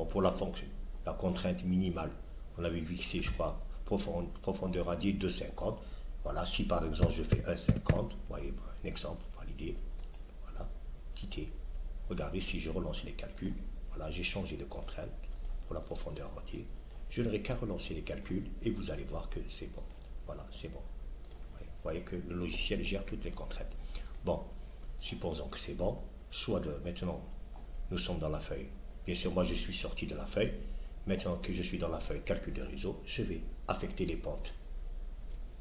pour la fonction, la contrainte minimale, on avait fixé, je crois, profondeur radiée 2,50. Voilà, si par exemple je fais 1,50, voyez, un exemple, valider, voilà, quitter. Regardez, si je relance les calculs, voilà, j'ai changé de contrainte pour la profondeur radiée. Je n'aurai qu'à relancer les calculs et vous allez voir que c'est bon. Voilà, c'est bon. Vous voyez que le logiciel gère toutes les contraintes. Bon, supposons que c'est bon. Choix de... Maintenant, nous sommes dans la feuille. Bien sûr, moi, je suis sorti de la feuille. Maintenant que je suis dans la feuille calcul de réseau, je vais affecter les pentes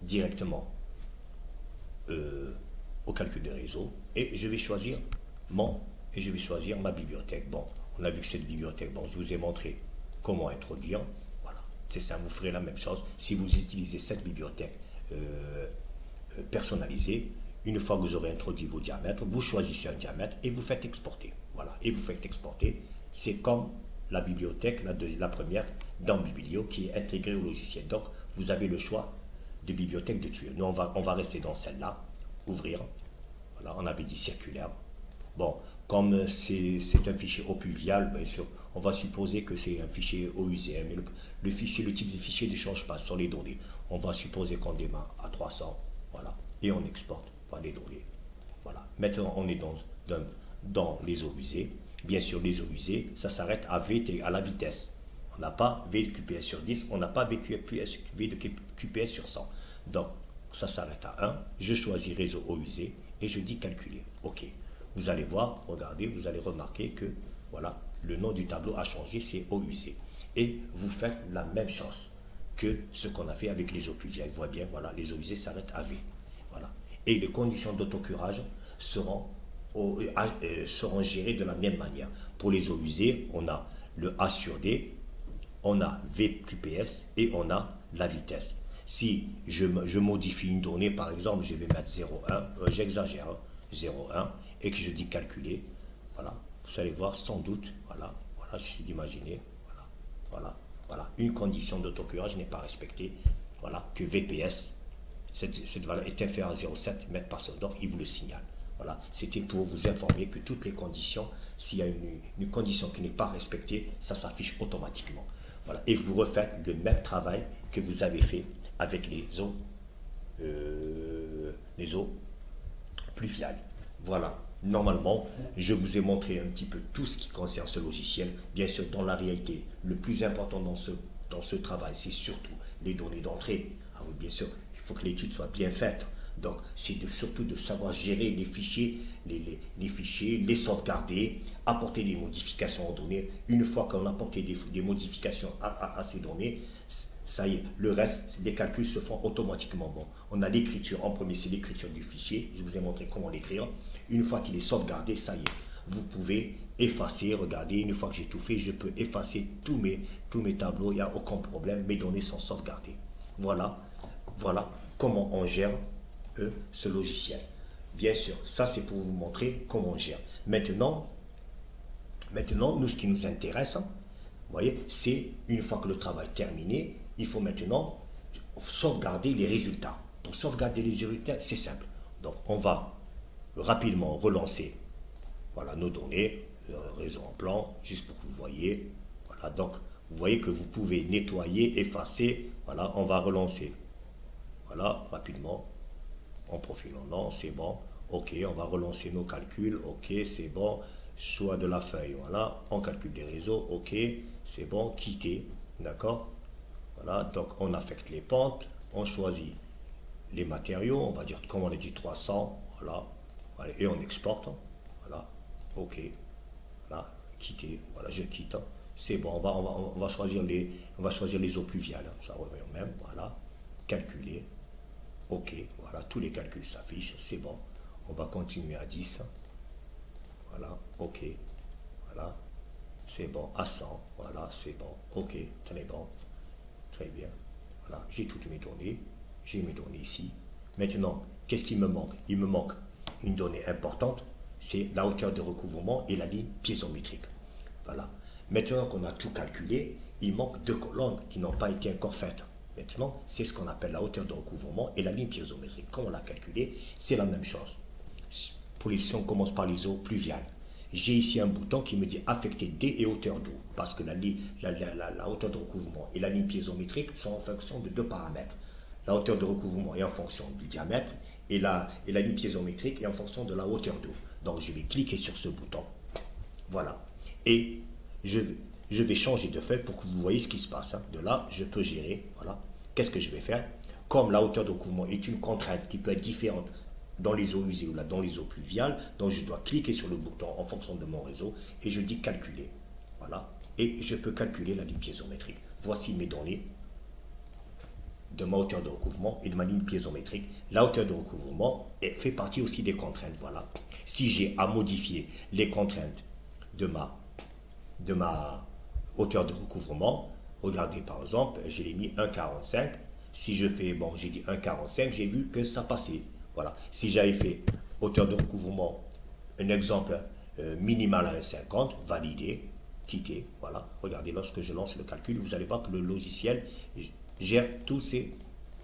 directement au calcul de réseau et je vais choisir ma bibliothèque. Bon, on a vu que cette bibliothèque, bon, je vous ai montré comment introduire. Voilà, c'est ça, vous ferez la même chose. Si vous utilisez cette bibliothèque personnalisée, une fois que vous aurez introduit vos diamètres, vous choisissez un diamètre et vous faites exporter. Voilà, et vous faites exporter. C'est comme la bibliothèque, la première dans Biblio qui est intégrée au logiciel. Donc, vous avez le choix de bibliothèque de tuer. Nous, on va rester dans celle-là, ouvrir. Voilà, on avait dit circulaire. Bon, comme c'est un fichier OPUVIAL, bien sûr, on va supposer que c'est un fichier OUZM. Mais le type de fichier ne change pas sur les données. On va supposer qu'on démarre à 300, voilà, et on exporte les données. Voilà. Maintenant, on est dans les eaux usées. Bien sûr, les eaux usées, ça s'arrête à V à la vitesse. On n'a pas V de QPS sur 10, on n'a pas V de QPS sur 100. Donc, ça s'arrête à 1. Je choisis réseau eaux usées et je dis calculer. OK. Vous allez voir, regardez, vous allez remarquer que, voilà, le nom du tableau a changé, c'est eaux usées. Et vous faites la même chose que ce qu'on a fait avec les eaux pluviales. Vous voyez bien, voilà, les eaux usées s'arrêtent à V. Voilà. Et les conditions d'autocurage seront gérées de la même manière. Pour les eaux usées, on a le A sur D, on a VQPS et on a la vitesse. Si je modifie une donnée, par exemple, je vais mettre 0,1, j'exagère, 0,1, et que je dis calculer, voilà, vous allez voir sans doute, voilà, j'essaie d'imaginer, voilà, une condition d'autocurage n'est pas respectée, voilà, que VPS, cette valeur est inférieure à 0,7 mètres par seconde, donc il vous le signale. Voilà, c'était pour vous informer que toutes les conditions, s'il y a une condition qui n'est pas respectée, ça s'affiche automatiquement. Voilà, et vous refaites le même travail que vous avez fait avec les eaux pluviales. Voilà, normalement, je vous ai montré un petit peu tout ce qui concerne ce logiciel. Bien sûr, dans la réalité, le plus important dans ce travail, c'est surtout les données d'entrée. Ah oui, bien sûr, il faut que l'étude soit bien faite. Donc, c'est surtout de savoir gérer les fichiers, les sauvegarder, apporter des modifications aux données. Une fois qu'on a apporté des modifications à ces données, ça y est, le reste, les calculs se font automatiquement. Bon, on a l'écriture, en premier, c'est l'écriture du fichier. Je vous ai montré comment l'écrire. Une fois qu'il est sauvegardé, ça y est, vous pouvez effacer. Regardez, une fois que j'ai tout fait, je peux effacer tous mes tableaux. Il n'y a aucun problème, mes données sont sauvegardées. Voilà comment on gère ce logiciel. Bien sûr, ça c'est pour vous montrer comment on gère. Maintenant, nous, ce qui nous intéresse, vous voyez, c'est une fois que le travail est terminé, il faut maintenant sauvegarder les résultats. Pour sauvegarder les résultats, c'est simple. Donc, on va rapidement relancer, voilà, nos données, réseau en plan, juste pour que vous voyez. Voilà, donc, vous voyez que vous pouvez nettoyer, effacer. Voilà, on va relancer. Voilà, rapidement. En profilant, non, c'est bon. OK, on va relancer nos calculs. OK, c'est bon. Choix de la feuille, voilà. On calcule des réseaux. OK, c'est bon. Quitter, d'accord. Voilà, donc on affecte les pentes. On choisit les matériaux. On va dire, comme on a dit, 300. Voilà. Et on exporte. Voilà. OK. Voilà. Quitter. Voilà, je quitte. C'est bon. On va choisir les eaux pluviales. Ça revient au même. Voilà. Calculer. OK, voilà, tous les calculs s'affichent, c'est bon. On va continuer à 10. Voilà, OK. Voilà, c'est bon. À 100, voilà, c'est bon. OK, très bon. Très bien. Voilà, j'ai toutes mes données. J'ai mes données ici. Maintenant, qu'est-ce qui me manque? Il me manque une donnée importante, c'est la hauteur de recouvrement et la ligne piézométrique. Voilà. Maintenant qu'on a tout calculé, il manque 2 colonnes qui n'ont pas été encore faites. Maintenant, c'est ce qu'on appelle la hauteur de recouvrement et la ligne piézométrique. Comme on l'a calculé, c'est la même chose. Si on commence par les eaux pluviales, j'ai ici un bouton qui me dit affecter D et hauteur d'eau, parce que la hauteur de recouvrement et la ligne piézométrique sont en fonction de 2 paramètres. La hauteur de recouvrement est en fonction du diamètre et la ligne piézométrique est en fonction de la hauteur d'eau. Donc, je vais cliquer sur ce bouton. Voilà. Et je vais changer de feuille pour que vous voyez ce qui se passe. Hein. De là, je peux gérer. Voilà. Qu'est-ce que je vais faire? Comme la hauteur de recouvrement est une contrainte qui peut être différente dans les eaux usées ou là, dans les eaux pluviales, donc je dois cliquer sur le bouton en fonction de mon réseau et je dis calculer. Voilà. Et je peux calculer la ligne piézométrique. Voici mes données de ma hauteur de recouvrement et de ma ligne piézométrique. La hauteur de recouvrement fait partie aussi des contraintes. Voilà. Si j'ai à modifier les contraintes de ma hauteur de recouvrement, regardez par exemple, je l'ai mis 1,45. Si je fais, bon, j'ai dit 1,45, j'ai vu que ça passait. Voilà. Si j'avais fait hauteur de recouvrement, un exemple minimal à 1,50, validé, quitter. Voilà. Regardez, lorsque je lance le calcul, vous allez voir que le logiciel gère tous ces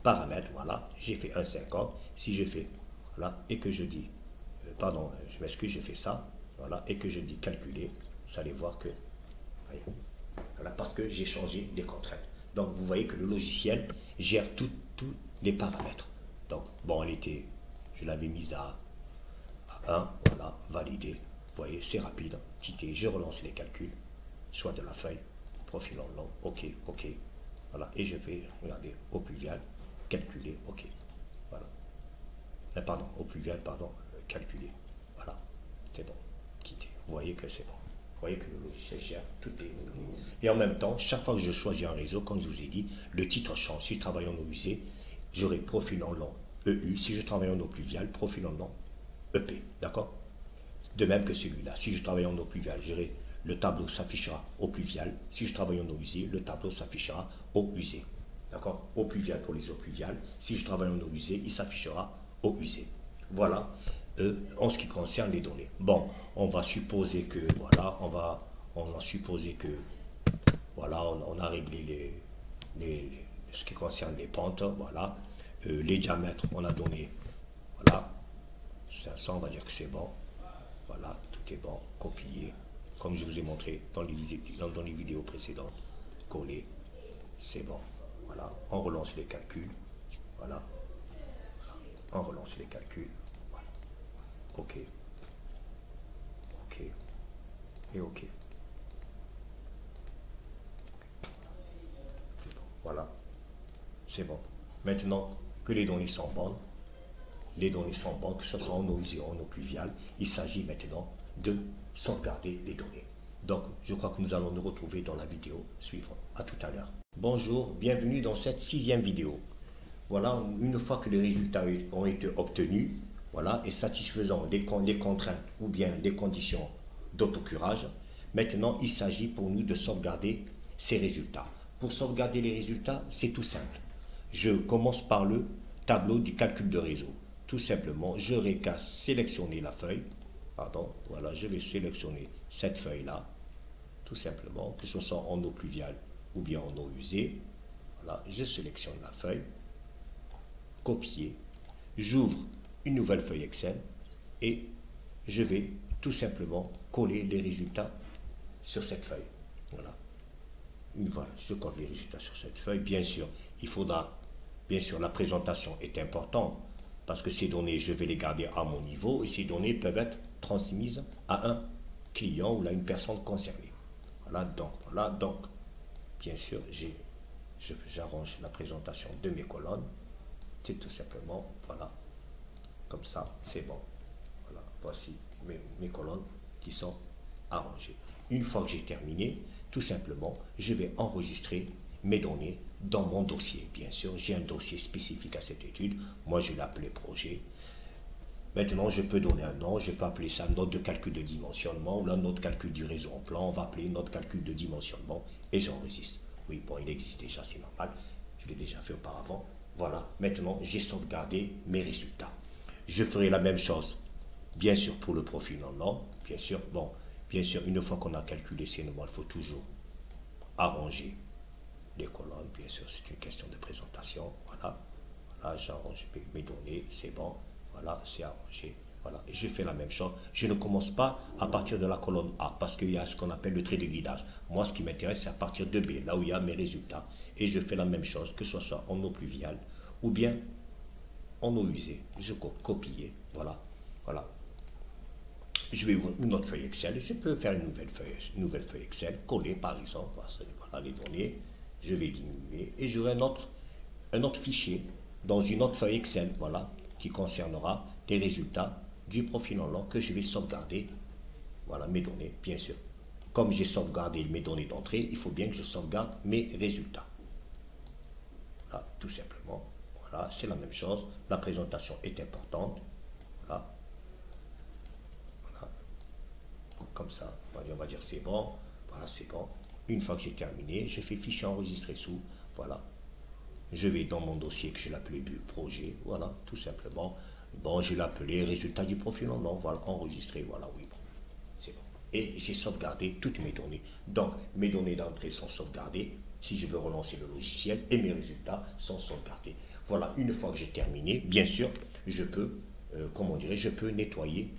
paramètres. Voilà. J'ai fait 1,50. Si je fais, voilà, et que je dis, pardon, je m'excuse, je fais ça. Voilà. Et que je dis calculer, vous allez voir que, voyez, voilà, parce que j'ai changé les contraintes. Donc, vous voyez que le logiciel gère tous les paramètres. Donc, bon, je l'avais mise à 1, voilà, validé. Vous voyez, c'est rapide. Quitter, je relance les calculs, soit de la feuille, profil en long, OK, OK. Voilà, et je vais regarder au pluvial, calculer, OK. Voilà. Pardon, au pluvial, pardon, calculer. Voilà, c'est bon. Quitter. Vous voyez que c'est bon. Vous voyez que le logiciel gère toutes les données. Et en même temps, chaque fois que je choisis un réseau, comme je vous ai dit, le titre change. Si je travaille en eau usée, j'aurai profil en long EU. Si je travaille en eau pluviale, profil en long EP. D'accord? De même que celui-là. Si je travaille en eau pluviale, le tableau s'affichera eau pluviale. Si je travaille en eau usée, le tableau s'affichera eau usée. D'accord? Eau pluviale pour les eaux pluviales. Si je travaille en eau usée, il s'affichera eau usée. Voilà. En ce qui concerne les données. Bon, on va supposer que, voilà, on va supposer que, voilà, on a réglé ce qui concerne les pentes, voilà. Les diamètres, on a donné, voilà, 500, on va dire que c'est bon. Voilà, tout est bon, copier, comme je vous ai montré dans les vidéos précédentes, coller, c'est bon. Voilà, on relance les calculs, voilà, on relance les calculs. OK. OK. Et OK. C'est bon. Voilà. C'est bon. Maintenant que les données sont bonnes, que ce soit en eau usée ou en eau pluviale, il s'agit maintenant de sauvegarder les données. Donc, je crois que nous allons nous retrouver dans la vidéo suivante. À tout à l'heure. Bonjour, bienvenue dans cette 6e vidéo. Voilà, une fois que les résultats ont été obtenus, voilà, et satisfaisant les contraintes ou bien les conditions d'autocurage, maintenant il s'agit pour nous de sauvegarder ces résultats. Pour sauvegarder les résultats, c'est tout simple. Je commence par le tableau du calcul de réseau. Tout simplement, je n'aurai qu'à sélectionner la feuille. Pardon, voilà, je vais sélectionner cette feuille-là. Tout simplement, que ce soit en eau pluviale ou bien en eau usée. Voilà, je sélectionne la feuille. Copier. J'ouvre une nouvelle feuille Excel et je vais tout simplement coller les résultats sur cette feuille. Voilà. Une fois, je colle les résultats sur cette feuille. Bien sûr, la présentation est importante parce que ces données, je vais les garder à mon niveau et ces données peuvent être transmises à un client ou à une personne concernée. Voilà, donc, bien sûr, j'arrange la présentation de mes colonnes. C'est tout simplement, voilà. Comme ça, c'est bon. Voilà, voici mes colonnes qui sont arrangées. Une fois que j'ai terminé, tout simplement, je vais enregistrer mes données dans mon dossier. Bien sûr, j'ai un dossier spécifique à cette étude. Moi, je l'ai appelé projet. Maintenant, je peux donner un nom. Je peux appeler ça note de calcul de dimensionnement ou la note de calcul du réseau en plan. On va appeler note de calcul de dimensionnement et j'enregistre. Oui, bon, il existe déjà, c'est normal. Je l'ai déjà fait auparavant. Voilà, maintenant, j'ai sauvegardé mes résultats. Je ferai la même chose, bien sûr, pour le profil en long. Bien sûr, bon, bien sûr, une fois qu'on a calculé ces nombres, il faut toujours arranger les colonnes. Bien sûr, c'est une question de présentation. Voilà, voilà, j'arrange mes données, c'est bon. Voilà, c'est arrangé. Voilà, et je fais la même chose. Je ne commence pas à partir de la colonne A, parce qu'il y a ce qu'on appelle le trait de guidage. Moi, ce qui m'intéresse, c'est à partir de B, là où il y a mes résultats. Et je fais la même chose, que ce soit en eau pluviale ou bien en eau usée. Je copier, voilà, voilà. Je vais ouvrir une autre feuille Excel. Je peux faire une nouvelle feuille Excel, coller par exemple. Voilà les données. Je vais diminuer et j'aurai un autre fichier dans une autre feuille Excel, voilà, qui concernera les résultats du profil en langue que je vais sauvegarder. Voilà mes données, bien sûr. Comme j'ai sauvegardé mes données d'entrée, il faut bien que je sauvegarde mes résultats. Voilà, tout simplement. Voilà, c'est la même chose. La présentation est importante. Voilà. Voilà. Comme ça, on va dire c'est bon. Voilà, c'est bon. Une fois que j'ai terminé, je fais fichier enregistré sous. Voilà. Je vais dans mon dossier que je l'appelais projet. Voilà, tout simplement. Bon, je l'appelais résultat du profil en langue. Voilà, enregistré. Voilà, oui, bon. C'est bon. Et j'ai sauvegardé toutes mes données. Donc, mes données d'entrée sont sauvegardées si je veux relancer le logiciel et mes résultats sont sauvegardés. Voilà, une fois que j'ai terminé, bien sûr, je peux, je peux nettoyer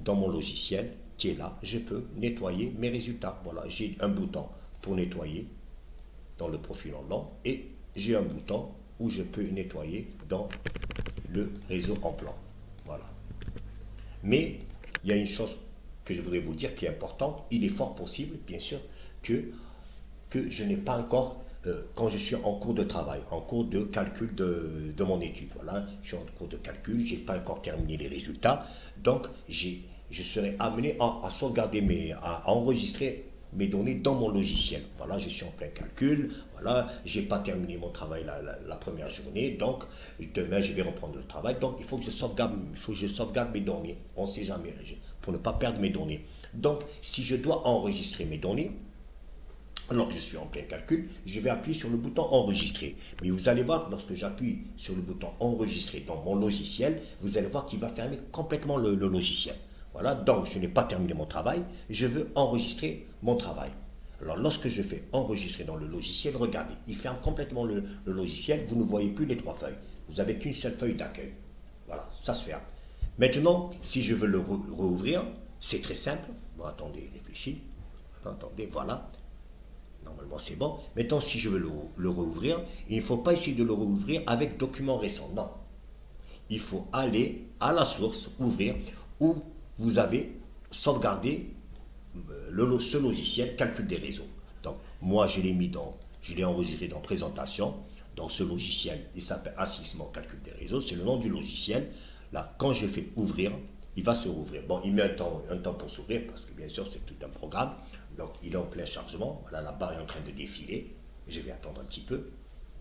dans mon logiciel qui est là, je peux nettoyer mes résultats. Voilà, j'ai un bouton pour nettoyer dans le profil en langue et j'ai un bouton où je peux nettoyer dans le réseau en plan. Voilà. Mais il y a une chose que je voudrais vous dire qui est importante. Il est fort possible, bien sûr, que je n'ai pas encore, quand je suis en cours de travail, en cours de calcul de mon étude. Voilà, je suis en cours de calcul, je n'ai pas encore terminé les résultats. Donc, je serai amené à sauvegarder à enregistrer mes données dans mon logiciel. Voilà, je suis en plein calcul. Voilà, je n'ai pas terminé mon travail la première journée. Donc, demain, je vais reprendre le travail. Donc, il faut que je sauvegarde mes données. On ne sait jamais, pour ne pas perdre mes données. Donc, si je dois enregistrer mes données, alors que je suis en plein calcul, je vais appuyer sur le bouton enregistrer. Mais vous allez voir, lorsque j'appuie sur le bouton enregistrer dans mon logiciel, vous allez voir qu'il va fermer complètement le logiciel. Voilà, donc je n'ai pas terminé mon travail, je veux enregistrer mon travail. Alors lorsque je fais enregistrer dans le logiciel, regardez, il ferme complètement le logiciel, vous ne voyez plus les trois feuilles. Vous n'avez qu'une seule feuille d'accueil. Voilà, ça se ferme. Maintenant, si je veux le rouvrir, c'est très simple. Bon, attendez, réfléchis. Attendez, voilà. Normalement, c'est bon. Maintenant, si je veux le rouvrir, il ne faut pas essayer de le rouvrir avec document récent. Non. Il faut aller à la source, ouvrir, où vous avez sauvegardé ce logiciel calcul des réseaux. Donc, moi, je l'ai enregistré dans présentation. Donc, ce logiciel, il s'appelle Assistant calcul des réseaux. C'est le nom du logiciel. Là, quand je fais ouvrir, il va se rouvrir. Bon, il met un temps pour s'ouvrir parce que bien sûr, c'est tout un programme. Donc, il est en plein chargement. Voilà, la barre est en train de défiler. Je vais attendre un petit peu.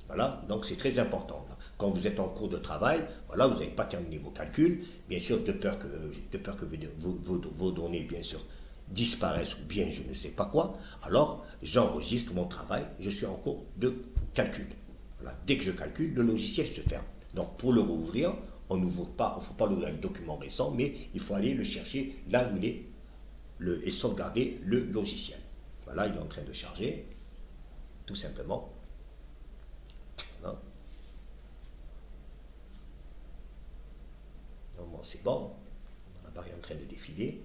Voilà, donc c'est très important. Quand vous êtes en cours de travail, voilà, vous n'avez pas terminé vos calculs. Bien sûr, de peur que vos données, bien sûr, disparaissent ou bien je ne sais pas quoi. Alors, j'enregistre mon travail. Je suis en cours de calcul. Voilà, dès que je calcule, le logiciel se ferme. Donc, pour le rouvrir, il ne faut pas l'ouvrir avec document récent, mais il faut aller le chercher là où il est et sauvegarder le logiciel. Voilà, il est en train de charger, tout simplement. Voilà. Normalement, c'est bon. La barre est en train de défiler.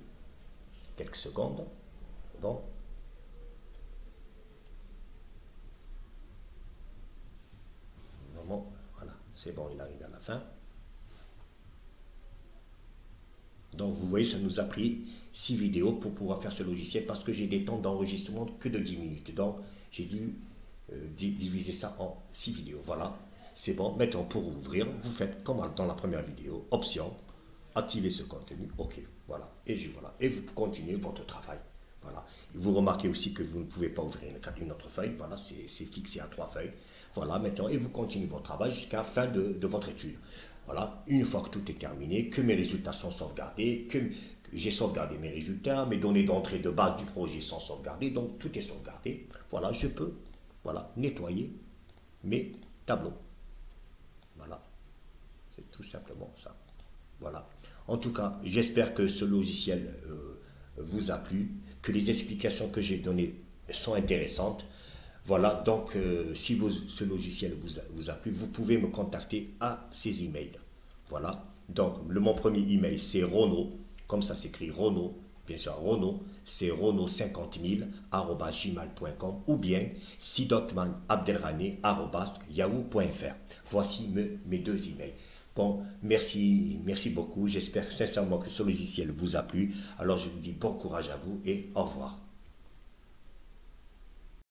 Quelques secondes. Bon. Normalement, voilà, c'est bon, il arrive à la fin. Donc, vous voyez, ça nous a pris 6 vidéos pour pouvoir faire ce logiciel parce que j'ai des temps d'enregistrement que de 10 minutes. Donc, j'ai dû diviser ça en 6 vidéos. Voilà, c'est bon. Maintenant, pour ouvrir, vous faites comme dans la première vidéo, option, activer ce contenu, ok, voilà. Et vous continuez votre travail. Voilà. Vous remarquez aussi que vous ne pouvez pas ouvrir une autre feuille. Voilà, c'est fixé à 3 feuilles. Voilà, maintenant, et vous continuez votre travail jusqu'à la fin de votre étude. Voilà, une fois que tout est terminé, que mes résultats sont sauvegardés, que j'ai sauvegardé mes résultats, mes données d'entrée de base du projet sont sauvegardées, donc tout est sauvegardé. Voilà, je peux nettoyer mes tableaux. Voilà, c'est tout simplement ça. Voilà. En tout cas, j'espère que ce logiciel vous a plu, que les explications que j'ai données sont intéressantes. Voilà, donc si ce logiciel vous a plu, vous pouvez me contacter à ces emails. Voilà, donc mon premier email c'est Rono, comme ça s'écrit Rono, bien sûr Rono, c'est rono50000@gmail.com ou bien sidotmanabdelrani@yahoo.fr. Voici mes 2 emails. Bon, merci beaucoup. J'espère sincèrement que ce logiciel vous a plu. Alors je vous dis bon courage à vous et au revoir.